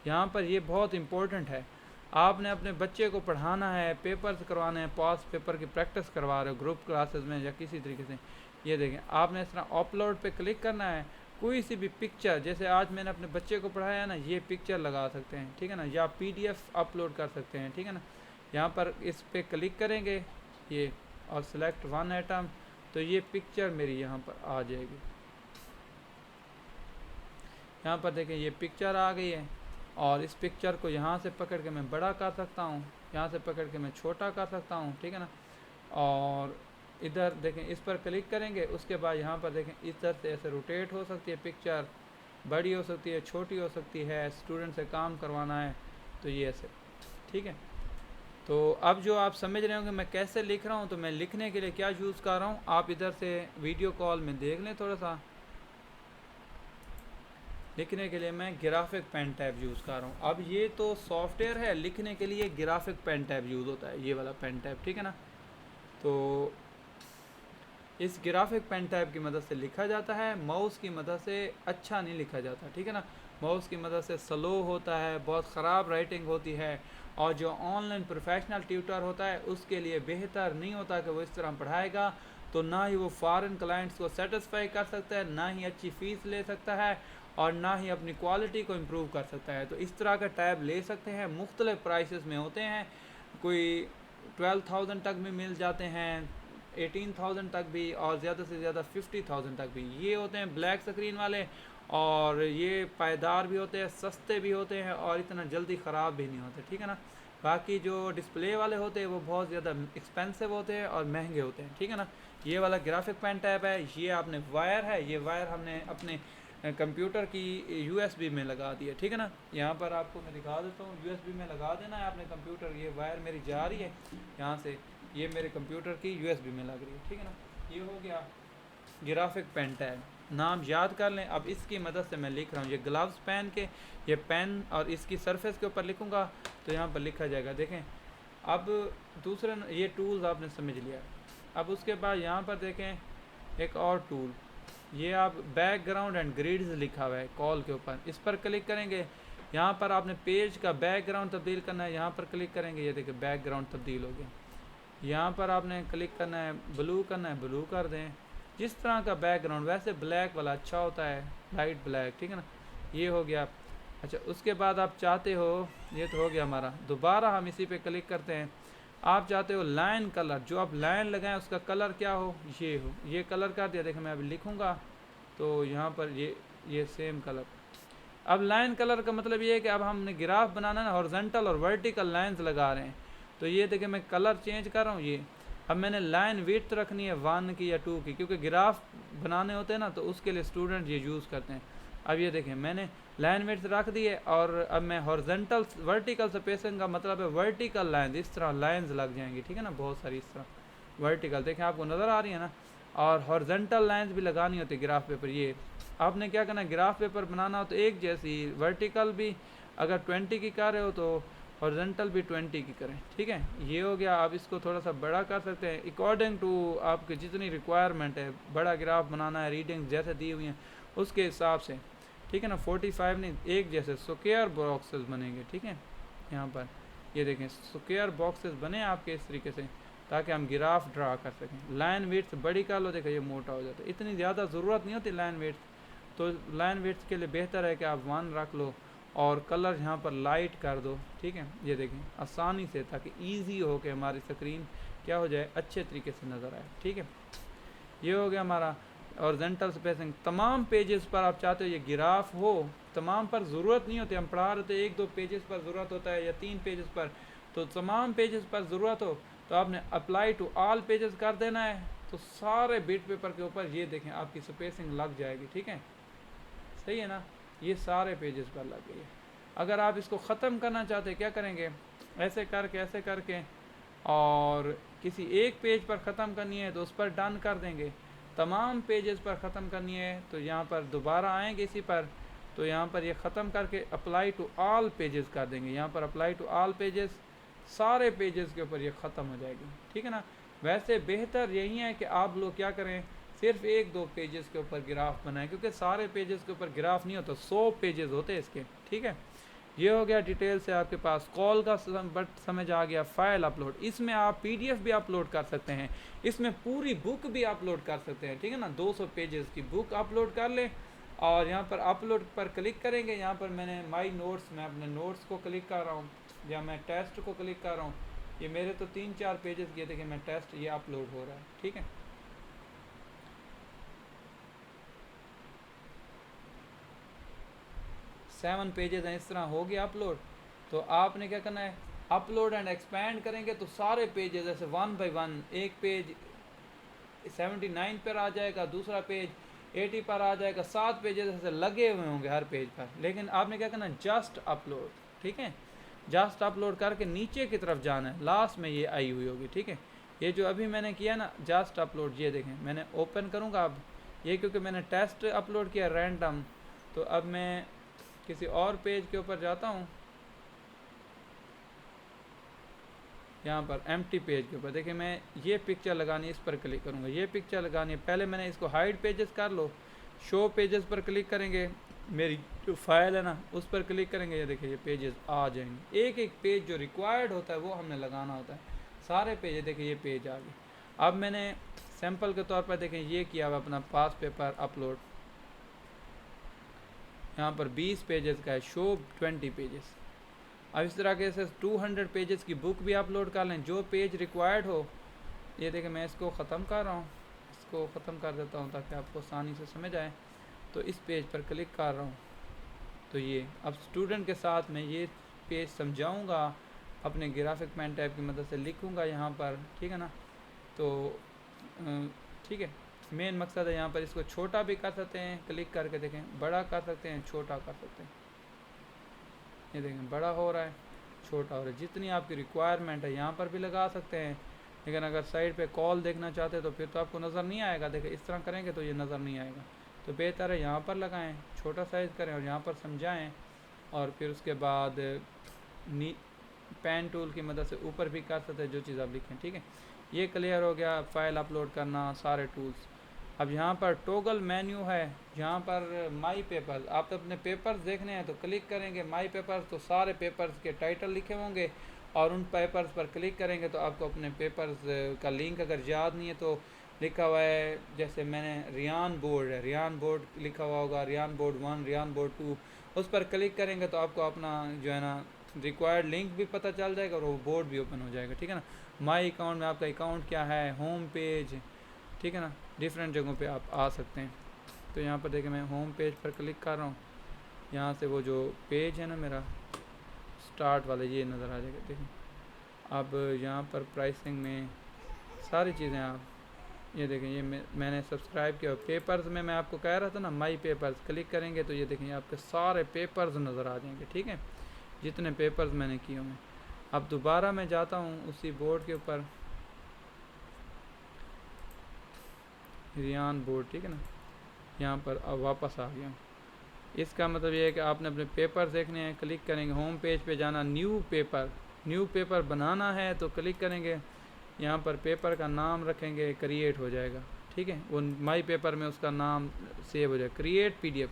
यहाँ पर ये बहुत इंपॉर्टेंट है। आपने अपने बच्चे को पढ़ाना है, पेपर्स करवाने हैं, पास पेपर की प्रैक्टिस करवा रहे हो ग्रुप क्लासेस में या किसी तरीके से, ये देखें आपने इस तरह अपलोड पे क्लिक करना है। कोई सी भी पिक्चर, जैसे आज मैंने अपने बच्चे को पढ़ाया ना, ये पिक्चर लगा सकते हैं, ठीक है ना, या PDF अपलोड कर सकते हैं, ठीक है ना। यहाँ पर इस पर क्लिक करेंगे ये और सिलेक्ट वन आइटम, तो ये पिक्चर मेरी यहाँ पर आ जाएगी। यहाँ पर देखें ये पिक्चर आ गई है, और इस पिक्चर को यहाँ से पकड़ के मैं बड़ा कर सकता हूँ, यहाँ से पकड़ के मैं छोटा कर सकता हूँ, ठीक है ना। और इधर देखें इस पर क्लिक करेंगे, उसके बाद यहाँ पर देखें इधर से ऐसे रोटेट हो सकती है पिक्चर, बड़ी हो सकती है, छोटी हो सकती है, स्टूडेंट से काम करवाना है तो ये ऐसे, ठीक है। तो अब जो आप समझ रहे होंगे मैं कैसे लिख रहा हूँ, तो मैं लिखने के लिए क्या यूज़ कर रहा हूँ, आप इधर से वीडियो कॉल में देख लें थोड़ा सा। लिखने के लिए मैं ग्राफिक पेन टैब यूज़ कर रहा हूँ। अब ये तो सॉफ्टवेयर है, लिखने के लिए ग्राफिक पेन टैब यूज़ होता है, ये वाला पेन टैब, ठीक है ना। तो इस ग्राफिक पेन टैब की मदद से लिखा जाता है, माउस की मदद से अच्छा नहीं लिखा जाता, ठीक है ना। माउस की मदद से स्लो होता है, बहुत ख़राब राइटिंग होती है, और जो ऑनलाइन प्रोफेशनल ट्यूटर होता है उसके लिए बेहतर नहीं होता कि वो इस तरह पढ़ाएगा, तो ना ही वो फॉरेन क्लाइंट्स को सेटिस्फाई कर सकता है, ना ही अच्छी फ़ीस ले सकता है, और ना ही अपनी क्वालिटी को इम्प्रूव कर सकता है। तो इस तरह का टैब ले सकते हैं, मुख्तलिफ प्राइसेस में होते हैं, कोई 12,000 तक भी मिल जाते हैं, 18,000 तक भी, और ज़्यादा से ज़्यादा 50,000 तक भी ये होते हैं ब्लैक स्क्रीन वाले। और ये पायदार भी होते हैं, सस्ते भी होते हैं, और इतना जल्दी ख़राब भी नहीं होते, ठीक है ना। बाकी जो डिस्प्ले वाले होते हैं वो बहुत ज़्यादा एक्सपेंसिव होते हैं और महंगे होते हैं, ठीक है ना। ये वाला ग्राफिक पेन टैब है, ये आपने वायर है, ये वायर हमने अपने कंप्यूटर की USB में लगा दी है, ठीक है ना। यहाँ पर आपको मैं दिखा देता हूँ, USB में लगा देना है आपने कंप्यूटर, ये वायर मेरी जा रही है यहाँ से, ये मेरे कंप्यूटर की USB में लग रही है, ठीक है ना। ये हो गया ग्राफिक पेन टैब, नाम याद कर लें। अब इसकी मदद से मैं लिख रहा हूँ, ये ग्लव्स पहन के ये पेन और इसकी सरफेस के ऊपर लिखूँगा तो यहाँ पर लिखा जाएगा। देखें अब दूसरा ये टूल्स आपने समझ लिया। अब उसके बाद यहाँ पर देखें एक और टूल, ये आप बैकग्राउंड एंड ग्रिड्स लिखा हुआ है कॉल के ऊपर, इस पर क्लिक करेंगे। यहाँ पर आपने पेज का बैकग्राउंड तब्दील करना है, यहाँ पर क्लिक करेंगे, ये देखिए बैकग्राउंड तब्दील हो गया। यहाँ पर आपने क्लिक करना है, ब्लू करना है, ब्लू कर दें। जिस तरह का बैकग्राउंड, वैसे ब्लैक वाला अच्छा होता है, लाइट ब्लैक, ठीक है ना। ये हो गया। अच्छा उसके बाद आप चाहते हो, ये तो हो गया हमारा, दोबारा हम इसी पे क्लिक करते हैं। आप चाहते हो लाइन कलर, जो आप लाइन लगाएं उसका कलर क्या हो, ये हो, ये कलर कर दिया। देखो मैं अभी लिखूँगा तो यहाँ पर ये सेम कलर। अब लाइन कलर का मतलब ये है कि अब हमने ग्राफ बनाना है ना, हॉरिजॉन्टल और वर्टिकल लाइंस लगा रहे हैं, तो ये देखिए मैं कलर चेंज कर रहा हूँ। ये अब मैंने लाइन विड्थ रखनी है 1 की या 2 की, क्योंकि ग्राफ बनाने होते हैं ना तो उसके लिए स्टूडेंट ये यूज़ करते हैं। अब ये देखें मैंने लाइन विड्थ रख दी है, और अब मैं हॉरिजॉन्टल वर्टिकल स्पेसिंग का मतलब है वर्टिकल लाइन, इस तरह लाइंस लग जाएंगी, ठीक है ना, बहुत सारी इस तरह वर्टिकल, देखें आपको नज़र आ रही है ना। और हॉरिजॉन्टल लाइंस भी लगानी होती है ग्राफ पेपर। ये आपने क्या करना है, ग्राफ पेपर बनाना हो तो एक जैसी वर्टिकल भी अगर 20 की कर रहे हो तो हॉरिजॉन्टल भी 20 की करें, ठीक है। ये हो गया। आप इसको थोड़ा सा बड़ा कर सकते हैं अकॉर्डिंग टू आपकी जितनी रिक्वायरमेंट है, बड़ा ग्राफ बनाना है, रीडिंग्स जैसे दी हुई हैं उसके हिसाब से, ठीक है ना। 45 नहीं, एक जैसे स्क्वायर बॉक्सेस बनेंगे, ठीक है। यहाँ पर ये देखें स्क्वायर बॉक्सेस बने आपके इस तरीके से, ताकि हम ग्राफ ड्रा कर सकें। लाइन विड्थ बड़ी कर लो, देखो ये मोटा हो जाता है, इतनी ज़्यादा ज़रूरत नहीं होती लाइन विड्थ, तो लाइन विड्थ के लिए बेहतर है कि आप 1 रख लो और कलर यहाँ पर लाइट कर दो, ठीक है। ये देखें आसानी से, ताकि ईजी हो के हमारी स्क्रीन क्या हो जाए, अच्छे तरीके से नज़र आए, ठीक है। ये हो गया हमारा हॉरिजॉन्टल स्पेसिंग। तमाम पेजेस पर आप चाहते हो ये ग्राफ हो, तमाम पर ज़रूरत नहीं होती, हम पढ़ा रहे थे 1-2 पेजेस पर ज़रूरत होता है या 3 पेजेस पर, तो तमाम पेजेस पर ज़रूरत हो तो आपने अप्लाई टू ऑल पेजेस कर देना है, तो सारे बिट पेपर के ऊपर ये देखें आपकी स्पेसिंग लग जाएगी, ठीक है। सही है ना, ये सारे पेजेस पर लग गई है। अगर आप इसको ख़त्म करना चाहते हैं क्या करेंगे, ऐसे करके और किसी एक पेज पर ख़त्म करनी है तो उस पर डन कर देंगे। तमाम पेजेस पर ख़त्म करनी है तो यहाँ पर दोबारा आएंगे इसी पर, तो यहाँ पर ये ख़त्म करके अप्लाई टू ऑल पेजेस कर देंगे। यहाँ पर अप्लाई टू ऑल पेजेस, सारे पेजेस के ऊपर ये ख़त्म हो जाएगी, ठीक है ना। वैसे बेहतर यही है कि आप लोग क्या करें, सिर्फ 1-2 पेजेस के ऊपर ग्राफ बनाएं, क्योंकि सारे पेजेस के ऊपर ग्राफ नहीं होता, 100 पेजेस होते हैं इसके, ठीक है। ये हो गया डिटेल से आपके पास कॉल का बट समझ आ गया। फाइल अपलोड, इसमें आप पीडीएफ भी अपलोड कर सकते हैं, इसमें पूरी बुक भी अपलोड कर सकते हैं, ठीक है ना। 200 पेजेस की बुक अपलोड कर लें और यहाँ पर अपलोड पर क्लिक करेंगे। यहाँ पर मैंने माई नोट्स, मैं अपने नोट्स को क्लिक कर रहा हूँ या मैं टेस्ट को क्लिक कर रहा हूँ। ये मेरे तो 3-4 पेजेस किए थे कि मैं टेस्ट, ये अपलोड हो रहा है, ठीक है। सेवन पेजेस हैं, इस तरह हो गया अपलोड। तो आपने क्या करना है, अपलोड एंड एक्सपैंड करेंगे तो सारे पेजेस ऐसे 1 बाय 1, एक पेज 79 पर आ जाएगा, दूसरा पेज 80 पर आ जाएगा, 7 पेजेस ऐसे लगे हुए होंगे हर पेज पर। लेकिन आपने क्या करना है, जस्ट अपलोड, ठीक है। जस्ट अपलोड करके नीचे की तरफ जाना है, लास्ट में ये आई हुई होगी, ठीक है। ये जो अभी मैंने किया ना जस्ट अपलोड, ये देखें मैंने ओपन करूँगा अब, ये क्योंकि मैंने टेस्ट अपलोड किया रैंडम, तो अब मैं किसी और पेज के ऊपर जाता हूँ। यहाँ पर एम्प्टी पेज के ऊपर देखिए, मैं ये पिक्चर लगानी है, इस पर क्लिक करूँगा, ये पिक्चर लगानी है। पहले मैंने इसको हाइड पेजेस कर लो, शो पेजेस पर क्लिक करेंगे, मेरी जो फाइल है ना उस पर क्लिक करेंगे, ये देखिए ये पेजेस आ जाएंगे। एक एक पेज जो रिक्वायर्ड होता है वो हमने लगाना होता है, सारे पेज देखिए ये पेज आ गए। अब मैंने सैम्पल के तौर पर देखें ये किया हुआ अपना पास पेपर अपलोड, यहाँ पर 20 पेजेस का है, शो 20 पेजेस। अब इस तरह के से 200 पेजेस की बुक भी अपलोड कर लें, जो पेज रिक्वायर्ड हो। ये देखें मैं इसको ख़त्म कर रहा हूँ, इसको ख़त्म कर देता हूँ ताकि आपको आसानी से समझ आए। तो इस पेज पर क्लिक कर रहा हूँ, तो ये अब स्टूडेंट के साथ मैं ये पेज समझाऊँगा, अपने ग्राफिक पेन टैब की मदद से लिखूँगा यहाँ पर, ठीक है ना। तो ठीक है, मेन मकसद है यहाँ पर इसको छोटा भी कर सकते हैं, क्लिक करके देखें, बड़ा कर सकते हैं, छोटा कर सकते हैं। ये देखें बड़ा हो रहा है, छोटा हो रहा है, जितनी आपकी रिक्वायरमेंट है यहाँ पर भी लगा सकते हैं। लेकिन अगर साइड पे कॉल देखना चाहते हैं तो फिर तो आपको नज़र नहीं आएगा। देखिए इस तरह करेंगे तो ये नज़र नहीं आएगा, तो बेहतर है यहाँ पर लगाएं, छोटा साइज़ करें और यहाँ पर समझाएं। और फिर उसके बाद पेन टूल की मदद से ऊपर भी कर सकते हैं जो चीज़ आप लिखें, ठीक है। ये क्लियर हो गया, फाइल अपलोड करना, सारे टूल्स। अब यहाँ पर टॉगल मेन्यू है, यहाँ पर माई पेपर्स, आप अपने पेपर्स देखने हैं तो क्लिक करेंगे माई पेपर्स, तो सारे पेपर्स के टाइटल लिखे होंगे और उन पेपर्स पर क्लिक करेंगे तो आपको अपने पेपर्स का लिंक अगर याद नहीं है तो लिखा हुआ है, जैसे मैंने रियान बोर्ड है, रियान बोर्ड लिखा हुआ होगा, रियान बोर्ड 1, रियान बोर्ड 2, उस पर क्लिक करेंगे तो आपको अपना जो है ना रिक्वायर्ड लिंक भी पता चल जाएगा और वो बोर्ड भी ओपन हो जाएगा, ठीक है ना। माई अकाउंट में आपका अकाउंट क्या है, होम पेज, ठीक है ना, डिफरेंट जगहों पे आप आ सकते हैं। तो यहाँ पर देखिए मैं होम पेज पर क्लिक कर रहा हूँ, यहाँ से वो जो पेज है ना मेरा स्टार्ट वाला ये नज़र आ जाएगा, देखिए। अब यहाँ पर प्राइसिंग में सारी चीज़ें आप ये देखें, ये मैंने सब्सक्राइब किया। पेपर्स में मैं आपको कह रहा था ना माई पेपर्स, क्लिक करेंगे तो ये देखें आपके सारे पेपर्स नज़र आ जाएंगे, ठीक है, जितने पेपर्स मैंने किए होंगे। अब दोबारा मैं जाता हूँ उसी बोर्ड के ऊपर, रियान बोर्ड, ठीक है ना, यहाँ पर अब वापस आ गया। इसका मतलब ये है कि आपने अपने पेपर देखने हैं, क्लिक करेंगे, होम पेज पे जाना, न्यू पेपर बनाना है तो क्लिक करेंगे, यहाँ पर पेपर का नाम रखेंगे, क्रिएट हो जाएगा, ठीक है। वो माई पेपर में उसका नाम सेव हो जाएगा, क्रिएट पीडीएफ।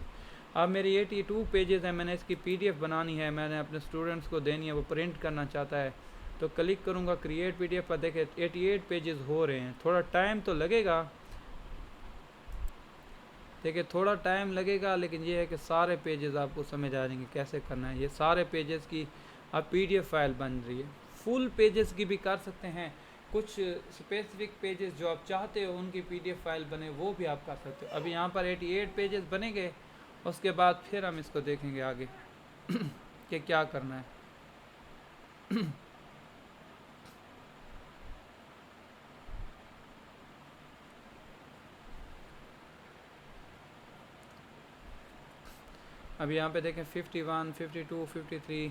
अब मेरी 82 पेजेस हैं, मैंने इसकी पीडीएफ बनानी है, मैंने अपने स्टूडेंट्स को देनी है, वो प्रिंट करना चाहता है, तो क्लिक करूँगा क्रिएट पीडीएफ पर। देखें 88 पेजेस हो रहे हैं, थोड़ा टाइम तो लगेगा, देखिए थोड़ा टाइम लगेगा, लेकिन ये है कि सारे पेजेस आपको समझ आ जाएंगे कैसे करना है। ये सारे पेजेस की अब पीडीएफ फाइल बन रही है, फुल पेजेस की भी कर सकते हैं, कुछ स्पेसिफिक पेजेस जो आप चाहते हो उनकी पीडीएफ फाइल बने वो भी आप कर सकते हो। अभी यहाँ पर 88 पेजेस बनेंगे, उसके बाद फिर हम इसको देखेंगे आगे कि क्या करना है। अब यहाँ पे देखें 51, 52, 53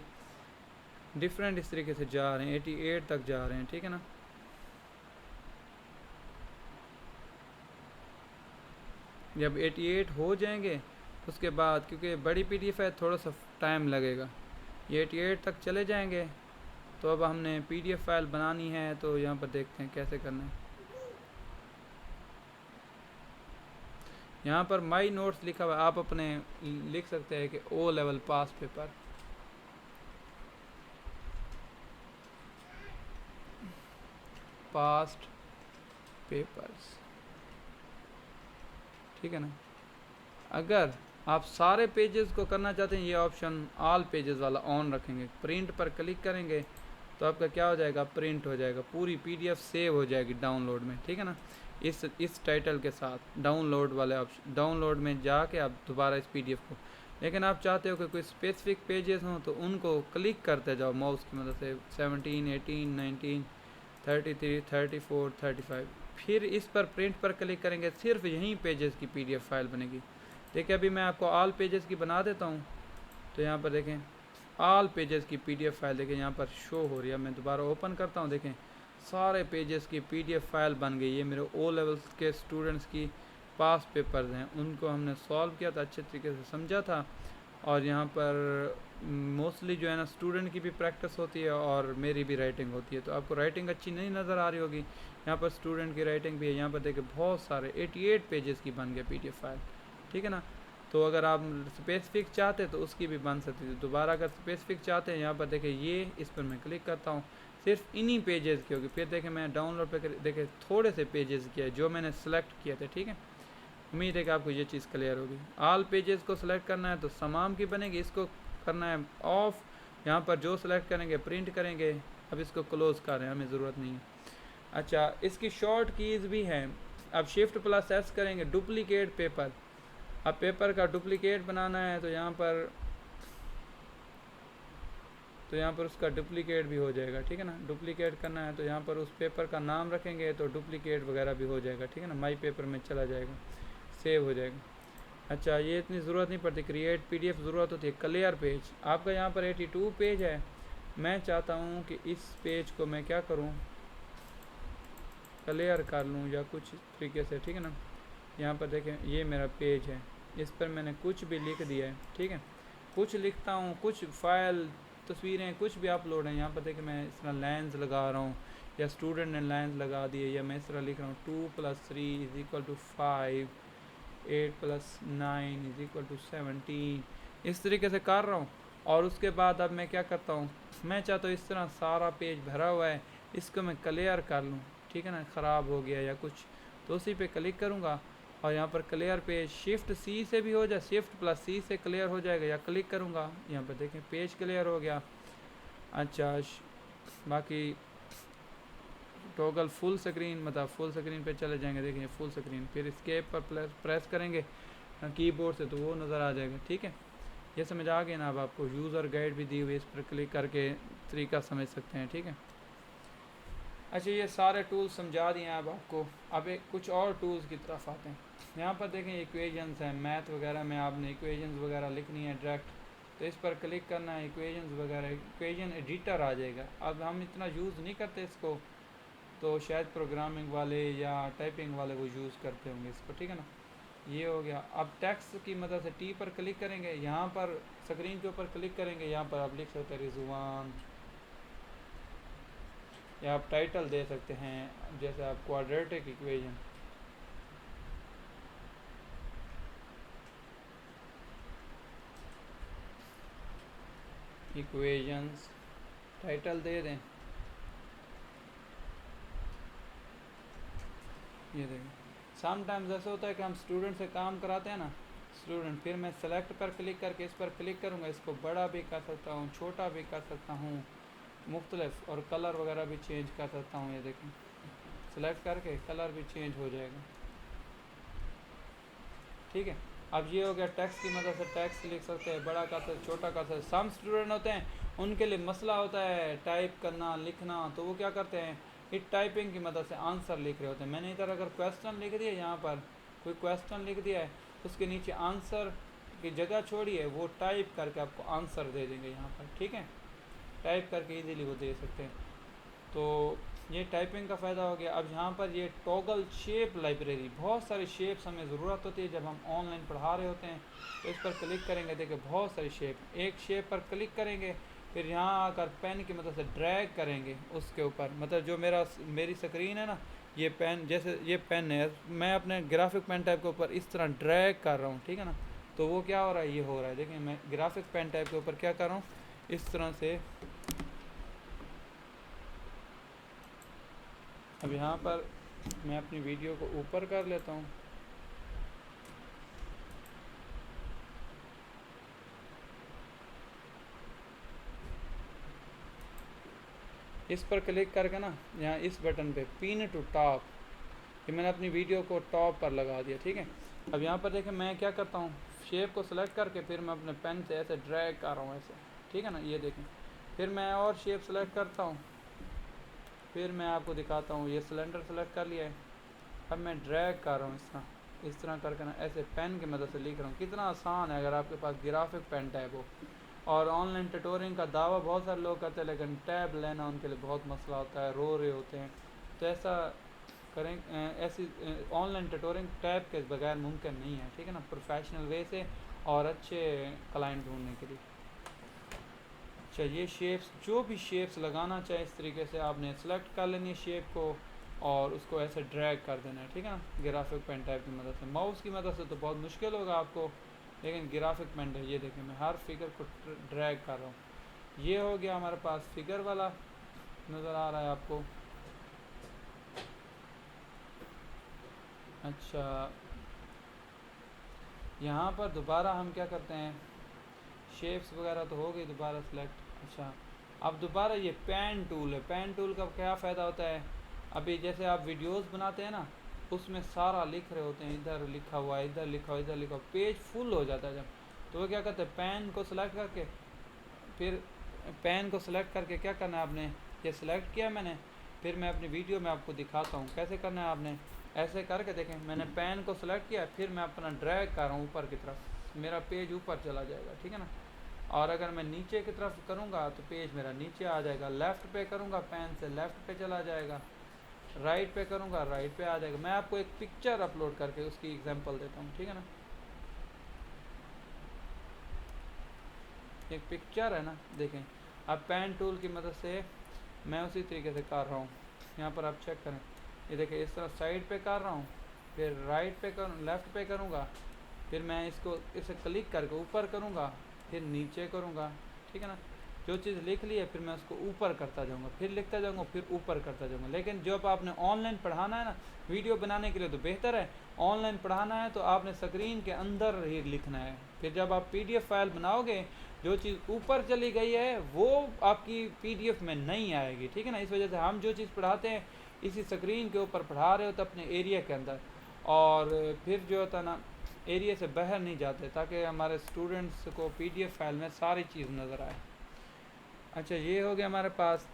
डिफरेंट इस तरीके से जा रहे हैं, 88 तक जा रहे हैं, ठीक है ना। जब 88 हो जाएंगे उसके बाद, क्योंकि बड़ी पीडीएफ है थोड़ा सा टाइम लगेगा, ये 88 तक चले जाएंगे। तो अब हमने पीडीएफ फाइल बनानी है, तो यहाँ पर देखते हैं कैसे करना है। यहाँ पर माई नोट्स लिखा हुआ है, आप अपने लिख सकते हैं कि O level pass paper, past papers, ठीक है ना। अगर आप सारे पेजेस को करना चाहते हैं, ये ऑप्शन ऑल पेजेस वाला ऑन रखेंगे, प्रिंट पर क्लिक करेंगे तो आपका क्या हो जाएगा, प्रिंट हो जाएगा, पूरी पीडीएफ सेव हो जाएगी डाउनलोड में, ठीक है ना। इस टाइटल के साथ डाउनलोड वाले ऑप्शन, डाउनलोड में जाके आप दोबारा इस पीडीएफ को, लेकिन आप चाहते हो कि कोई स्पेसिफिक पेजेस हों तो उनको क्लिक करते जाओ माउस की मदद से, 17, 18, 19, 33, 34, 35, फिर इस पर प्रिंट पर क्लिक करेंगे, सिर्फ यहीं पेजेस की पीडीएफ फाइल बनेगी। देखिए अभी मैं आपको ऑल पेजेस की बना देता हूँ, तो यहाँ पर देखें ऑल पेजेस की पीडीएफ फाइल देखें यहाँ पर शो हो रही है। मैं दोबारा ओपन करता हूँ, देखें सारे पेजेस की पीडीएफ फाइल बन गई। ये मेरे ओ लेवल्स के स्टूडेंट्स की पास पेपर्स हैं, उनको हमने सॉल्व किया था, अच्छे तरीके से समझा था। और यहाँ पर मोस्टली जो है ना स्टूडेंट की भी प्रैक्टिस होती है और मेरी भी राइटिंग होती है। तो आपको राइटिंग अच्छी नहीं नज़र आ रही होगी, यहाँ पर स्टूडेंट की राइटिंग भी है। यहाँ पर देखिए बहुत सारे 88 पेजेस की बन गए पीडीएफ फाइल, ठीक है ना। तो अगर आप स्पेसिफिक चाहते तो उसकी भी बन सकती थी। दोबारा अगर स्पेसिफिक चाहते हैं, यहाँ पर देखिए ये इस पर मैं क्लिक करता हूँ, सिर्फ इन्हीं पेजेस की होगी। फिर देखें मैं डाउनलोड पे देखें थोड़े से पेजेस किए जो मैंने सेलेक्ट किए थे, ठीक है। उम्मीद है कि आपको ये चीज़ क्लियर होगी। ऑल पेजेस को सिलेक्ट करना है तो तमाम की बनेगी, इसको करना है ऑफ। यहाँ पर जो सिलेक्ट करेंगे प्रिंट करेंगे। अब इसको क्लोज कर रहे हैं, हमें ज़रूरत नहीं है। अच्छा, इसकी शॉर्ट कीज़ भी हैं। अब शिफ्ट प्लस एस करेंगे, डुप्लीकेट पेपर। अब पेपर का डुप्लीकेट बनाना है तो यहाँ पर उसका डुप्लीकेट भी हो जाएगा, ठीक है ना। डुप्लीकेट करना है तो यहाँ पर उस पेपर का नाम रखेंगे तो डुप्लीकेट वगैरह भी हो जाएगा, ठीक है ना। माई पेपर में चला जाएगा, सेव हो जाएगा। अच्छा, ये इतनी ज़रूरत नहीं पड़ती, क्रिएट पीडीएफ ज़रूरत होती है। क्लियर पेज, आपका यहाँ पर 82 पेज है। मैं चाहता हूँ कि इस पेज को मैं क्या करूँ, क्लियर कर लूँ या कुछ तरीके से, ठीक है ना। यहाँ पर देखें ये मेरा पेज है, इस पर मैंने कुछ भी लिख दिया है, ठीक है। कुछ लिखता हूँ, कुछ फाइल तस्वीरें कुछ भी अपलोड हैं। यहाँ पर देखिए मैं इस तरह लाइन्स लगा रहा हूँ या स्टूडेंट ने लाइन्स लगा दिए, या मैं इस तरह लिख रहा हूँ 2 + 3 = 5, 8 + 9 = 17, इस तरीके से कर रहा हूँ। और उसके बाद अब मैं क्या करता हूँ, मैं चाहता हूँ इस तरह सारा पेज भरा हुआ है, इसको मैं क्लियर कर लूँ, ठीक है ना। ख़राब हो गया या कुछ तो उसी पे क्लिक करूँगा और यहाँ पर क्लियर पेज, शिफ्ट सी से भी हो जाए, शिफ्ट प्लस सी से क्लियर हो जाएगा, या क्लिक करूँगा यहाँ पर देखें पेज क्लियर हो गया। अच्छा, बाकी टॉगल फुल स्क्रीन, मतलब फुल स्क्रीन पे चले जाएंगे, देखिए फुल स्क्रीन, फिर एस्केप पर प्रेस करेंगे कीबोर्ड से तो वो नज़र आ जाएगा, ठीक है। ये समझ आ गया ना। अब आपको यूज़र गाइड भी दी हुई, इस पर क्लिक करके तरीका समझ सकते हैं, ठीक है। अच्छा, ये सारे टूल्स समझा दिए हैं अब आपको। अब एक कुछ और टूल्स की तरफ आते हैं। यहाँ पर देखें इक्वेशंस हैं, मैथ वगैरह में आपने इक्वेशंस वगैरह लिखनी है डायरेक्ट, तो इस पर क्लिक करना है, इक्वेशंस वगैरह, इक्वेशन एडिटर आ जाएगा। अब हम इतना यूज़ नहीं करते इसको, तो शायद प्रोग्रामिंग वाले या टाइपिंग वाले वो यूज़ करते होंगे इसको, ठीक है ना। ये हो गया। अब टेक्स्ट की मदद से टी पर क्लिक करेंगे, यहाँ पर स्क्रीन के ऊपर क्लिक करेंगे, यहाँ पर आप लिख सकते हैं रिजवान, या आप टाइटल दे सकते हैं, जैसे आप क्वाड्रेटिक इक्वेशन, इक्वेशंस टाइटल दे दें। ये देखें, समटाइम्स ऐसा होता है कि हम स्टूडेंट से काम कराते हैं ना, स्टूडेंट, फिर मैं सेलेक्ट पर क्लिक करके इस पर क्लिक करूँगा, इसको बड़ा भी कर सकता हूँ, छोटा भी कर सकता हूँ, मुख्तलिफ, और कलर वगैरह भी चेंज कर सकता हूँ। ये देखें सेलेक्ट करके कलर भी चेंज हो जाएगा, ठीक है। अब ये हो गया, टेक्स्ट की मदद से टेक्स्ट लिख सकते हैं, बड़ा कर सकते, छोटा कर सकते। सम स्टूडेंट होते हैं उनके लिए मसला होता है टाइप करना, लिखना, तो वो क्या करते हैं, इट टाइपिंग की मदद से आंसर लिख रहे होते हैं। मैंने इधर अगर क्वेश्चन लिख दिया, यहाँ पर कोई क्वेश्चन लिख दिया है, उसके नीचे आंसर की जगह छोड़ी है, वो टाइप करके आपको आंसर दे देंगे यहाँ पर, ठीक है। टाइप करके इजीली वो दे सकते हैं। तो ये टाइपिंग का फ़ायदा हो गया। अब यहाँ पर ये टॉगल शेप लाइब्रेरी, बहुत सारी शेप्स हमें ज़रूरत होती है जब हम ऑनलाइन पढ़ा रहे होते हैं, तो इस पर क्लिक करेंगे, देखिए बहुत सारी शेप। एक शेप पर क्लिक करेंगे, फिर यहाँ आकर पेन की मदद से ड्रैग करेंगे उसके ऊपर, मतलब जो मेरी स्क्रीन है ना, ये पेन, जैसे ये पेन है, मैं अपने ग्राफिक पेन टाइप के ऊपर इस तरह ड्रैग कर रहा हूँ, ठीक है ना, तो वो क्या हो रहा है, ये हो रहा है। देखिए मैं ग्राफिक पेन टाइप के ऊपर क्या कर रहा हूँ, इस तरह से। अब यहाँ पर मैं अपनी वीडियो को ऊपर कर लेता हूँ। इस पर क्लिक करके ना यहाँ इस बटन पे पिन टू टॉप, ये मैंने अपनी वीडियो को टॉप पर लगा दिया, ठीक है। अब यहाँ पर देखें मैं क्या करता हूँ, शेप को सिलेक्ट करके फिर मैं अपने पेन से ऐसे ड्रैग कर रहा हूँ ऐसे, ठीक है ना, ये देखें। फिर मैं और शेप सेलेक्ट करता हूँ, फिर मैं आपको दिखाता हूँ। ये सिलेंडर सेलेक्ट कर लिया है, अब मैं ड्रैग कर रहा हूँ इस तरह करके ना, ऐसे पेन की मदद से लिख रहा हूँ। कितना आसान है अगर आपके पास ग्राफिक पेन टैब हो। और ऑनलाइन ट्यूटोरिंग का दावा बहुत सारे लोग करते हैं, लेकिन टैब लेना उनके लिए बहुत मसला होता है, रो रहे होते हैं। तो ऐसा करें, ऐसी ऑनलाइन ट्यूटोरिंग टैब के बगैर मुमकिन नहीं है, ठीक है ना, प्रोफेशनल वे से और अच्छे क्लाइंट ढूंढने के लिए। अच्छा, ये शेप्स, जो भी शेप्स लगाना चाहे इस तरीके से आपने सेलेक्ट कर लेनी है शेप को और उसको ऐसे ड्रैग कर देना है, ठीक है ना, ग्राफिक पेन टाइप की मदद से। माउस की मदद से तो बहुत मुश्किल होगा आपको, लेकिन ग्राफिक पेन है, ये देखें मैं हर फिगर को ड्रैग कर रहा हूँ। ये हो गया हमारे पास फिगर वाला, नज़र आ रहा है आपको। अच्छा, यहाँ पर दोबारा हम क्या करते हैं, शेप्स वगैरह तो हो गई दोबारा सेलेक्ट। अच्छा, अब दोबारा ये पेन टूल है। पेन टूल का क्या फ़ायदा होता है, अभी जैसे आप वीडियोस बनाते हैं ना, उसमें सारा लिख रहे होते हैं, इधर लिखा हुआ है, इधर लिखा हुआ, इधर लिखा हुआ, पेज फुल हो जाता है जब, तो वो क्या करते हैं, पेन को सिलेक्ट करके, फिर पेन को सिलेक्ट करके क्या करना है आपने, ये सिलेक्ट किया मैंने, फिर मैं अपनी वीडियो में आपको दिखाता हूँ कैसे करना है आपने। ऐसे करके देखें, मैंने पेन को सिलेक्ट किया, फिर मैं अपना ड्रैग कर रहा हूँ ऊपर की तरफ, मेरा पेज ऊपर चला जाएगा, ठीक है ना। और अगर मैं नीचे की तरफ करूँगा तो पेज मेरा नीचे आ जाएगा। लेफ़्ट पे करूँगा पेन से लेफ़्ट पे चला जाएगा, राइट पे करूँगा राइट पे आ जाएगा। मैं आपको एक पिक्चर अपलोड करके उसकी एग्जांपल देता हूँ, ठीक है ना। एक पिक्चर है ना, देखें, अब पेन टूल की मदद से मैं उसी तरीके से कर रहा हूँ। यहाँ पर आप चेक करें, ये देखें, इस तरह साइड पे कर रहा हूँ, फिर राइट पे करूँ, लेफ़्ट पे करूँगा, फिर मैं इसको इसे क्लिक करके ऊपर करूँगा, फिर नीचे करूँगा, ठीक है ना। जो चीज़ लिख ली है फिर मैं उसको ऊपर करता जाऊँगा, फिर लिखता जाऊँगा, फिर ऊपर करता जाऊँगा। लेकिन जब आपने ऑनलाइन पढ़ाना है ना, वीडियो बनाने के लिए तो बेहतर है, ऑनलाइन पढ़ाना है तो आपने स्क्रीन के अंदर ही लिखना है। फिर जब आप PDF फाइल बनाओगे, जो चीज़ ऊपर चली गई है वो आपकी PDF में नहीं आएगी, ठीक है ना। इस वजह से हम जो चीज़ पढ़ाते हैं इसी स्क्रीन के ऊपर पढ़ा रहे होते अपने एरिया के अंदर, और फिर जो होता ना एरिया से बाहर नहीं जाते, ताकि हमारे स्टूडेंट्स को PDF फाइल में सारी चीज़ नज़र आए। अच्छा, ये हो गया हमारे पास।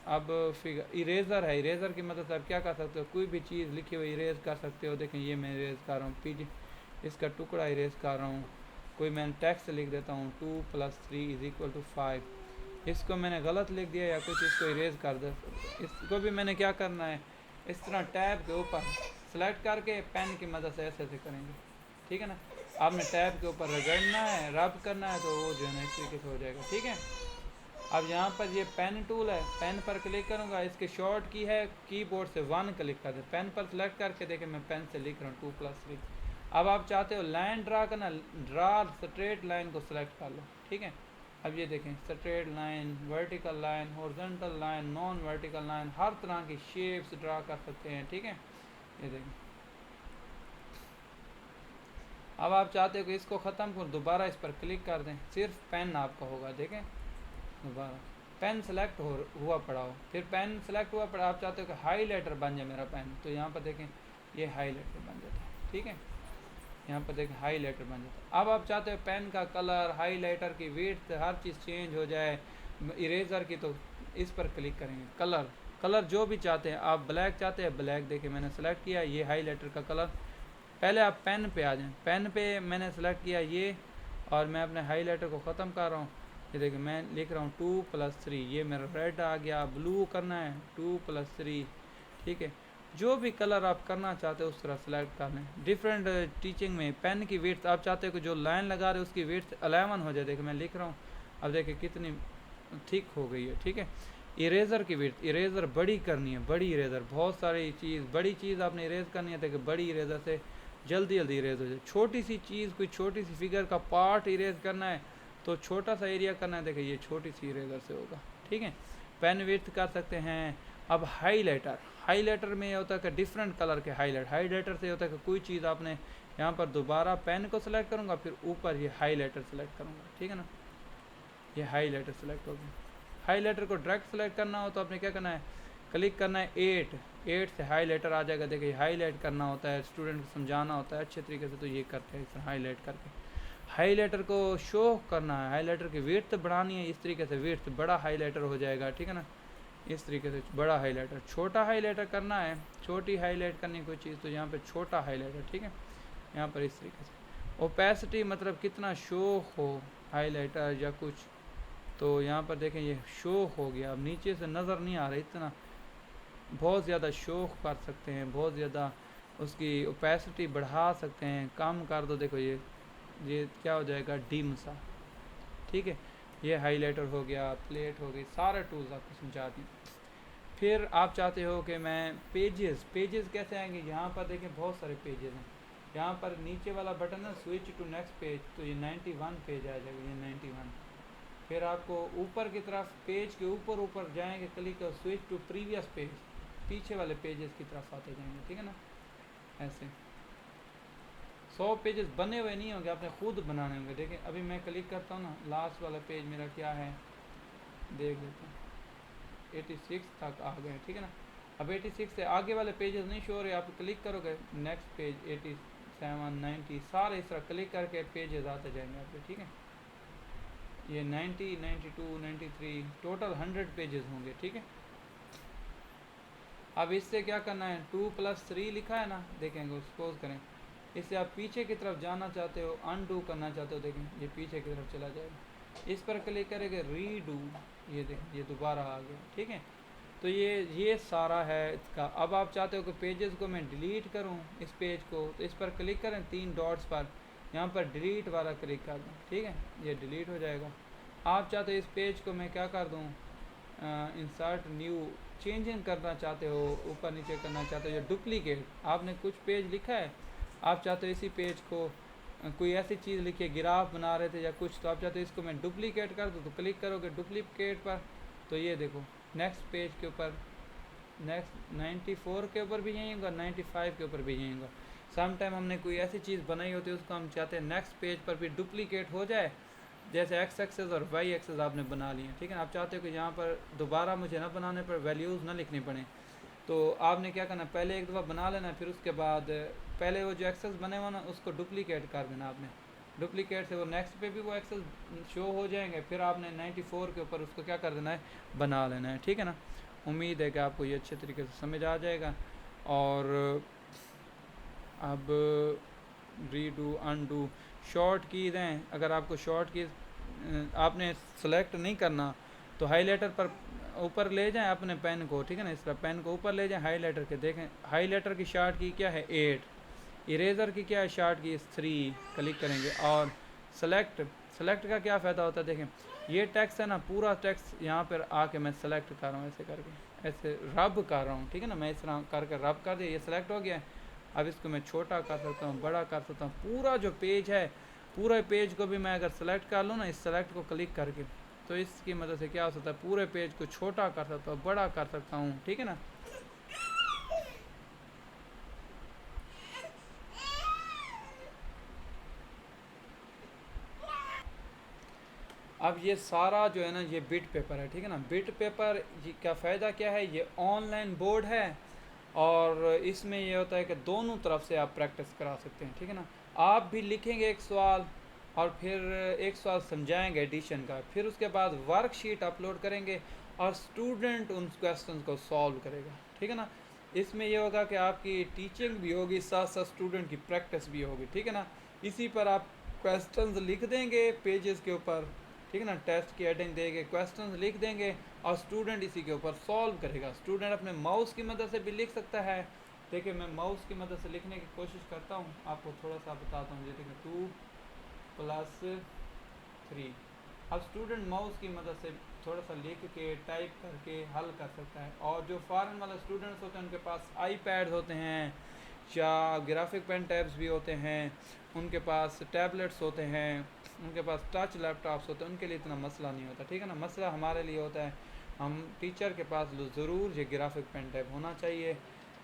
अब फिगर इरेज़र है, इरेज़र की मदद से आप क्या कर सकते हो, कोई भी चीज़ लिखी हुई इरेज़ कर सकते हो। देखें, ये मैं इरेज़ कर रहा हूँ, इसका टुकड़ा इरेज़ कर रहा हूँ। कोई मैंने टेक्स्ट लिख देता हूँ 2 + 3 = 5, इसको मैंने गलत लिख दिया या कुछ, इसको इरेज़ कर दे। इसको भी मैंने क्या करना है, इस तरह टैब के ऊपर सेलेक्ट करके पेन की मदद से ऐसे करेंगे, ठीक है ना। आपने टैब के ऊपर रगड़ना है, रब करना है, तो वो जो है ना इस तरीके से हो जाएगा, ठीक है। अब यहाँ पर ये पेन टूल है, पेन पर क्लिक करूँगा, इसके शॉर्ट की है, कीबोर्ड से 1 क्लिक कर दे, पेन पर सेलेक्ट करके देखें मैं पेन से लिख रहा हूँ 2 + 3। अब आप चाहते हो लाइन ड्रा करना, ड्रा स्ट्रेट लाइन को सिलेक्ट कर लो, ठीक है। अब ये देखें, straight line, vertical line, horizontal line, non vertical line, हर तरह की शेप्स ड्रा कर सकते हैं, ठीक है। ये देखें, अब आप चाहते हो कि इसको ख़त्म कर, दोबारा इस पर क्लिक कर दें, सिर्फ पेन आपका होगा। देखें, दोबारा पेन सेलेक्ट हुआ पड़ा हो, फिर पेन सेलेक्ट हुआ पड़ा, आप चाहते हो कि हाईलाइटर बन जाए मेरा पेन, तो यहाँ पर देखें ये हाईलाइटर बन जाता है, ठीक है। यहाँ पर देखें हाईलाइटर बन जाता है। अब आप चाहते हो पेन का कलर, हाईलाइटर की विड्थ, हर चीज़ चेंज हो जाए, इरेज़र की, तो इस पर क्लिक करेंगे। कलर जो भी चाहते हैं आप, ब्लैक चाहते हैं ब्लैक, देखें मैंने सेलेक्ट किया ये हाईलाइटर का कलर। पहले आप पेन पे आ जाएं, पेन पे मैंने सेलेक्ट किया ये, और मैं अपने हाईलाइटर को ख़त्म कर रहा हूँ। ये देखिए मैं लिख रहा हूँ 2 + 3, ये मेरा रेड आ गया। ब्लू करना है 2 + 3, ठीक है। जो भी कलर आप करना चाहते हो उस तरह सेलेक्ट कर लें। डिफरेंट टीचिंग में पेन की विड्थ आप चाहते हो कि जो लाइन लगा रहे हो उसकी विड्थ 11 हो जाए। देखिए मैं लिख रहा हूँ, अब देखिए कितनी थिक हो गई है, ठीक है। इरेज़र की विड्थ, इरेज़र बड़ी करनी है, बड़ी इरेज़र, बहुत सारी चीज़, बड़ी चीज़ आपने इरेज़ करनी है ताकि बड़ी इरेज़र से जल्दी जल्दी इरेज़ हो जाए। छोटी सी चीज़, कोई छोटी सी फिगर का पार्ट इरेज़ करना है तो छोटा सा एरिया करना है, देखिए ये छोटी सी इरेज़र से होगा, ठीक है। पेन विड्थ कर सकते हैं। अब हाईलाइटर, हाईलाइटर में ये होता है कि डिफरेंट कलर के हाईलाइटर से होता है कि कोई चीज़ आपने यहाँ पर दोबारा पेन को सिलेक्ट करूँगा, फिर ऊपर ये हाईलाइटर सेलेक्ट करूँगा, ठीक है ना, ये हाईलाइटर सेलेक्ट हो गया। हाईलाइटर को डायरेक्ट सेलेक्ट करना हो तो आपने क्या करना है, क्लिक करना है 8 से हाईलाइटर आ जाएगा। देखिए हाईलाइट करना होता है, स्टूडेंट को समझाना होता है अच्छे तरीके से, तो ये करते हैं इस तरह हाईलाइट करके। हाईलाइटर को शो करना है, हाईलाइटर की विड्थ बढ़ानी है, इस तरीके से विड्थ बड़ा हाईलाइटर हो जाएगा, ठीक है ना, इस तरीके से बड़ा हाईलाइटर। छोटा हाईलाइटर करना है, छोटी हाईलाइट करनी कोई चीज़, तो यहाँ पे छोटा हाईलाइटर, ठीक है, यहाँ पर इस तरीके से। ओपेसिटी मतलब कितना शो हो हाईलाइटर या कुछ, तो यहाँ पर देखें ये शो हो गया, अब नीचे से नज़र नहीं आ रहा इतना, बहुत ज़्यादा शो कर सकते हैं, बहुत ज़्यादा उसकी ओपेसिटी बढ़ा सकते हैं, कम कर दो, देखो ये क्या हो जाएगा, डिम सा, ठीक है। ये हाईलाइटर हो गया, प्लेट हो गई, सारे टूल्स आपको समझा दी। फिर आप चाहते हो कि मैं पेजेस कैसे आएंगे, यहाँ पर देखें बहुत सारे पेजेस हैं, यहाँ पर नीचे वाला बटन है स्विच टू नेक्स्ट पेज, तो ये 91 पेज आ जाएगा, ये 91। फिर आपको ऊपर की तरफ पेज के ऊपर जाएंगे, क्लिक करो स्विच टू प्रीवियस पेज, पीछे वाले पेजेस की तरफ आते जाएंगे, ठीक है ना, ऐसे 100 पेजेस बने हुए नहीं होंगे, आपने खुद बनाने होंगे। देखिए अभी मैं क्लिक करता हूँ ना, लास्ट वाला पेज मेरा क्या है देख लेते हैं, 86 तक आ गए, ठीक है ना। अब 86 से आगे वाले पेजेस नहीं शो हो रहे, आप क्लिक करोगे नेक्स्ट पेज 87 90 सारे इस तरह क्लिक करके पेजेस आते जाएंगे आपके, ठीक है। ये 90 92 93 टोटल 100 पेजेस होंगे, ठीक है। अब इससे क्या करना है, 2+3 लिखा है ना, देखेंगे सपोज करें इससे आप पीछे की तरफ जाना चाहते हो, अनडू करना चाहते हो, देखें ये पीछे की तरफ चला जाएगा, इस पर क्लिक करेंगे रीडू, ये देखें ये दोबारा आ गया, ठीक है। तो ये सारा है इसका। अब आप चाहते हो कि पेजेस को मैं डिलीट करूं इस पेज को, तो इस पर क्लिक करें 3 डॉट्स पर, यहाँ पर डिलीट वाला क्लिक कर दूँ, ठीक है, ये डिलीट हो जाएगा। आप चाहते हो इस पेज को मैं क्या कर दूँ, इंसर्ट न्यू, चेंजिंग करना चाहते हो, ऊपर नीचे करना चाहते हो, या डुप्लीकेट, आपने कुछ पेज लिखा है, आप चाहते हो इसी पेज को कोई ऐसी चीज़ लिखिए, ग्राफ बना रहे थे या कुछ, तो आप चाहते हो इसको मैं डुप्लीकेट कर दूँ, तो क्लिक करोगे डुप्लीकेट पर, तो ये देखो नेक्स्ट पेज के ऊपर, नेक्स्ट 94 के ऊपर भी यही होगा, 95 के ऊपर भी यही होगा। सम टाइम हमने कोई ऐसी चीज़ बनाई होती है, उसको हम चाहते हैं नेक्स्ट पेज पर भी डुप्लीकेट हो जाए, जैसे एक्स एक्सेस और वाई एक्सेस आपने बना लिए, ठीक है। आप चाहते हो कि यहाँ पर दोबारा मुझे ना बनाने पर वैल्यूज़ ना लिखनी पड़े, तो आपने क्या करना, पहले एक दफ़ा बना लेना, फिर उसके बाद पहले वो जो एक्सेस बने हुआ ना उसको डुप्लीकेट कर देना आपने, डुप्लीकेट से वो नेक्स्ट पे भी वो एक्सेस शो हो जाएंगे, फिर आपने 94 के ऊपर उसको क्या कर देना है, बना लेना है, ठीक है ना। उम्मीद है कि आपको ये अच्छे तरीके से समझ आ जाएगा। और अब रीडू अनडू शॉर्ट कीज़ हैं, अगर आपको शॉर्ट कीज़ आपने सेलेक्ट नहीं करना तो हाईलाइटर पर ऊपर ले जाएं अपने पेन को, ठीक है ना, इस तरह पेन को ऊपर ले जाएं हाईलाइटर के, देखें हाईलाइटर की शॉर्ट की क्या है 8, इरेज़र की क्या है शॉर्ट की 3, क्लिक करेंगे। और सेलेक्ट का क्या फ़ायदा होता है, देखें ये टेक्स्ट है ना, पूरा टेक्स्ट यहाँ पर आके मैं सेलेक्ट कर रहा हूँ, ऐसे करके ऐसे रब कर रहा हूँ, ठीक है ना, मैं इस तरह करके रब कर दिया, ये सेलेक्ट हो गया है। अब इसको मैं छोटा कर सकता हूँ, बड़ा कर सकता हूँ, पूरा जो पेज है पूरे पेज को भी मैं अगर सेलेक्ट कर लूँ ना, इस सेलेक्ट को क्लिक करके, तो इसकी मदद से क्या हो सकता है, पूरे पेज को छोटा कर सकता हूँ, बड़ा कर सकता हूँ, ठीक है ना। अब ये सारा जो है ना ये बिट पेपर है, ठीक है ना। बिट पेपर का फ़ायदा क्या है, ये ऑनलाइन बोर्ड है और इसमें ये होता है कि दोनों तरफ से आप प्रैक्टिस करा सकते हैं, ठीक है ना। आप भी लिखेंगे एक सवाल और फिर एक सवाल समझाएंगे एडिशन का, फिर उसके बाद वर्कशीट अपलोड करेंगे और स्टूडेंट उन क्वेश्चन को सॉल्व करेगा, ठीक है ना। इसमें यह होगा कि आपकी टीचिंग भी होगी, साथ साथ स्टूडेंट की प्रैक्टिस भी होगी, ठीक है ना। इसी पर आप क्वेश्चंस लिख देंगे पेजेस के ऊपर, ठीक है ना, टेस्ट की हेडिंग देंगे, क्वेश्चंस लिख देंगे और स्टूडेंट इसी के ऊपर सॉल्व करेगा। स्टूडेंट अपने माउस की मदद से भी लिख सकता है। देखिए मैं माउस की मदद से लिखने की कोशिश करता हूँ, आपको थोड़ा सा बताता हूँ। जैसे कि 2+3, अब स्टूडेंट माउस की मदद से थोड़ा सा लिख के टाइप करके हल कर सकता है। और जो फॉरेन वाले स्टूडेंट्स होते हैं उनके पास आईपैड होते हैं या ग्राफिक पेन टैब्स भी होते हैं, उनके पास टैबलेट्स होते हैं, उनके पास टच लैपटॉप्स होते हैं, उनके लिए इतना मसला नहीं होता, ठीक है ना। मसला हमारे लिए होता है, हम टीचर के पास ज़रूर ये ग्राफिक पेन टैब होना चाहिए,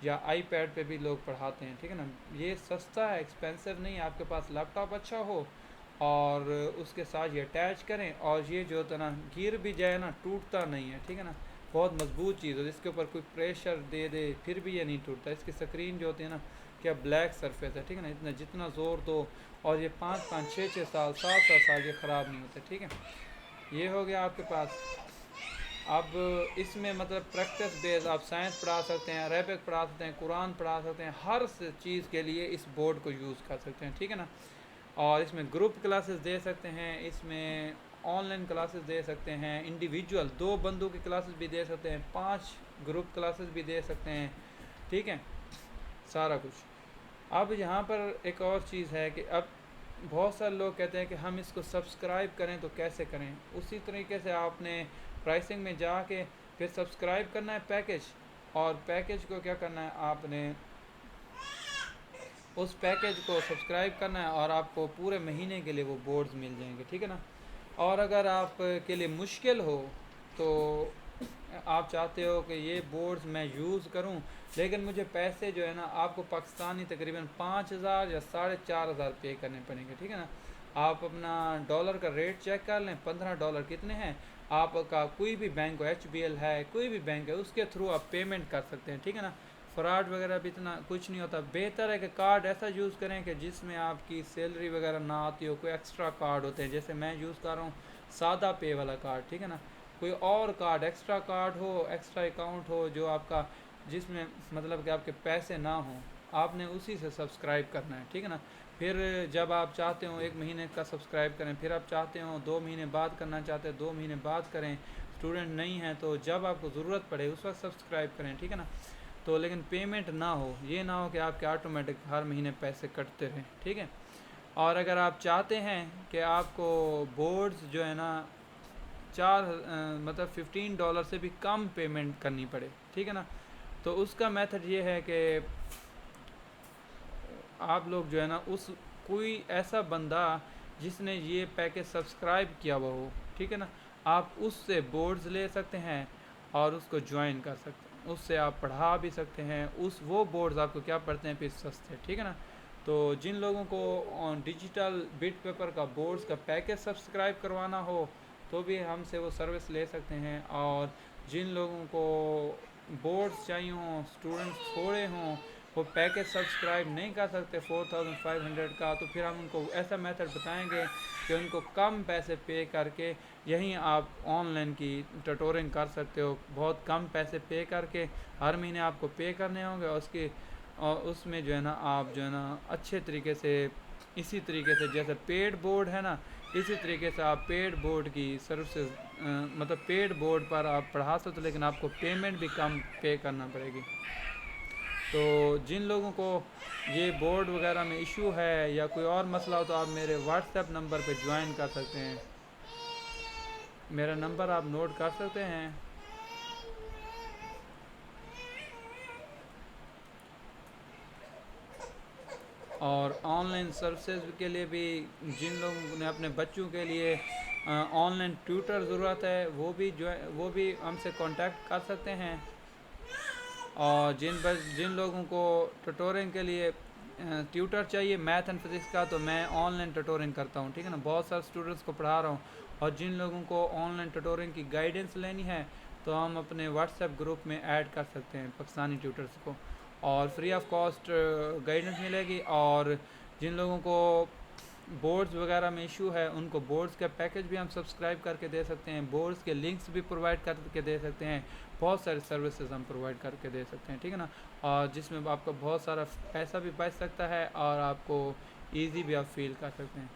या आईपैड पे भी लोग पढ़ाते हैं, ठीक है ना। ये सस्ता है, एक्सपेंसिव नहीं है। आपके पास लैपटॉप अच्छा हो और उसके साथ ये अटैच करें, और ये जो होता है ना, गिर भी जाए ना, टूटता नहीं है, ठीक है ना। बहुत मजबूत चीज़ हो, जिसके ऊपर कोई प्रेशर दे दे फिर भी ये नहीं टूटता। इसकी स्क्रीन जो होती है ना, क्या ब्लैक सरफेस है, ठीक है ना। इतना जितना ज़ोर दो, और ये 5-5, 6-6 साल, 7-7 साल ये ख़राब नहीं होते, ठीक है। ये हो गया आपके पास। अब इसमें मतलब प्रैक्टिस बेस आप साइंस पढ़ा सकते हैं, अरेबिक पढ़ा सकते हैं, कुरान पढ़ा सकते हैं, हर चीज़ के लिए इस बोर्ड को यूज़ कर सकते हैं, ठीक है ना। और इसमें ग्रुप क्लासेस दे सकते हैं, इसमें ऑनलाइन क्लासेस दे सकते हैं, इंडिविजुअल 2 बंदों की क्लासेस भी दे सकते हैं, 5 ग्रुप क्लासेस भी दे सकते हैं, ठीक है, सारा कुछ। अब यहाँ पर एक और चीज़ है कि अब बहुत सारे लोग कहते हैं कि हम इसको सब्सक्राइब करें तो कैसे करें। उसी तरीके से आपने प्राइसिंग में जाके फिर सब्सक्राइब करना है पैकेज, और पैकेज को क्या करना है, आपने उस पैकेज को सब्सक्राइब करना है और आपको पूरे महीने के लिए वो बोर्ड्स मिल जाएंगे, ठीक है ना। और अगर आप के लिए मुश्किल हो, तो आप चाहते हो कि ये बोर्ड्स मैं यूज़ करूं, लेकिन मुझे पैसे जो है ना, आपको पाकिस्तानी तकरीबन 5,000 या $4,500 पे करने पड़ेंगे, ठीक है ना। आप अपना डॉलर का रेट चेक कर लें, $15 कितने हैं। आपका कोई भी बैंक हो, HBL है, कोई भी बैंक है, उसके थ्रू आप पेमेंट कर सकते हैं, ठीक है ना। फ्रॉड वगैरह भी इतना कुछ नहीं होता। बेहतर है कि कार्ड ऐसा यूज़ करें कि जिसमें आपकी सैलरी वगैरह ना आती हो। कोई एक्स्ट्रा कार्ड होते हैं, जैसे मैं यूज़ कर रहा हूँ सादा पे वाला कार्ड, ठीक है ना। कोई और कार्ड, एक्स्ट्रा कार्ड हो, एक्स्ट्रा अकाउंट हो जो आपका, जिसमें मतलब कि आपके पैसे ना हों, आपने उसी से सब्सक्राइब करना है, ठीक है ना। फिर जब आप चाहते हो 1 महीने का सब्सक्राइब करें, फिर आप चाहते हो 2 महीने बाद करना चाहते हैं 2 महीने बाद करें। स्टूडेंट नहीं है तो जब आपको ज़रूरत पड़े उस वक्त सब्सक्राइब करें, ठीक है ना। तो लेकिन पेमेंट ना हो, ये ना हो कि आपके ऑटोमेटिक हर महीने पैसे कटते रहें, ठीक है। और अगर आप चाहते हैं कि आपको बोर्ड्स जो है ना मतलब $15 से भी कम पेमेंट करनी पड़े, ठीक है ना, तो उसका मेथड ये है कि आप लोग जो है ना, उस कोई ऐसा बंदा जिसने ये पैकेज सब्सक्राइब किया हुआ हो, ठीक है ना, आप उससे बोर्ड्स ले सकते हैं और उसको ज्वाइन कर सकते हैं, उससे आप पढ़ा भी सकते हैं। वो बोर्ड्स आपको क्या पढ़ते हैं फिर सस्ते, ठीक है ना। तो जिन लोगों को डिजिटल बिट पेपर का बोर्ड्स का पैकेज सब्सक्राइब करवाना हो तो भी हमसे वो सर्विस ले सकते हैं। और जिन लोगों को बोर्ड्स चाहिए हों, स्टूडेंट्स थोड़े हों, वो पैकेज सब्सक्राइब नहीं कर सकते 4,500 का, तो फिर हम उनको ऐसा मेथड बताएंगे कि उनको कम पैसे पे करके यहीं आप ऑनलाइन की ट्यूटोरिंग कर सकते हो। बहुत कम पैसे पे करके हर महीने आपको पे करने होंगे, और उसमें जो है ना, आप जो है ना अच्छे तरीके से, इसी तरीके से जैसे पेड बोर्ड है ना, इसी तरीके से आप पेड बोर्ड की सर्विसेज मतलब पेड बोर्ड पर आप पढ़ा सकते हो, लेकिन आपको पेमेंट भी कम पे करना पड़ेगी। तो जिन लोगों को ये बोर्ड वगैरह में इशू है या कोई और मसला हो, तो आप मेरे व्हाट्सएप नंबर पे ज्वाइन कर सकते हैं। मेरा नंबर आप नोट कर सकते हैं। और ऑनलाइन सर्विसेज के लिए भी जिन लोगों ने अपने बच्चों के लिए ऑनलाइन ट्यूटर ज़रूरत है, वो भी हमसे कांटेक्ट कर सकते हैं। और जिन लोगों को ट्यूटोरिंग के लिए ट्यूटर चाहिए मैथ एंड फिज़िक्स का, तो मैं ऑनलाइन ट्यूटोरिंग करता हूँ, ठीक है ना, बहुत सारे स्टूडेंट्स को पढ़ा रहा हूँ। और जिन लोगों को ऑनलाइन ट्यूटोरिंग की गाइडेंस लेनी है, तो हम अपने व्हाट्सएप ग्रुप में ऐड कर सकते हैं पाकिस्तानी ट्यूटर्स को, और फ्री ऑफ कॉस्ट गाइडेंस मिलेगी। और जिन लोगों को बोर्ड्स वगैरह में इशू है, उनको बोर्ड्स का पैकेज भी हम सब्सक्राइब करके दे सकते हैं, बोर्ड्स के लिंक्स भी प्रोवाइड करके दे सकते हैं, बहुत सारी सर्विसेज हम प्रोवाइड करके दे सकते हैं, ठीक है ना। और जिसमें आपका बहुत सारा पैसा भी बच सकता है और आपको ईजी भी आप फील कर सकते हैं।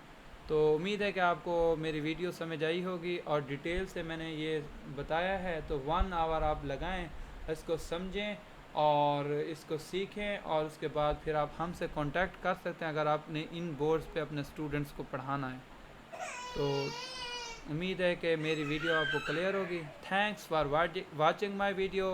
तो उम्मीद है कि आपको मेरी वीडियो समझ आई होगी और डिटेल से मैंने ये बताया है। तो 1 आवर आप लगाएं, इसको समझें और इसको सीखें, और उसके बाद फिर आप हमसे कांटेक्ट कर सकते हैं अगर आपने इन बोर्ड्स पे अपने स्टूडेंट्स को पढ़ाना है। तो उम्मीद है कि मेरी वीडियो आपको क्लियर होगी। Thanks for watching my video.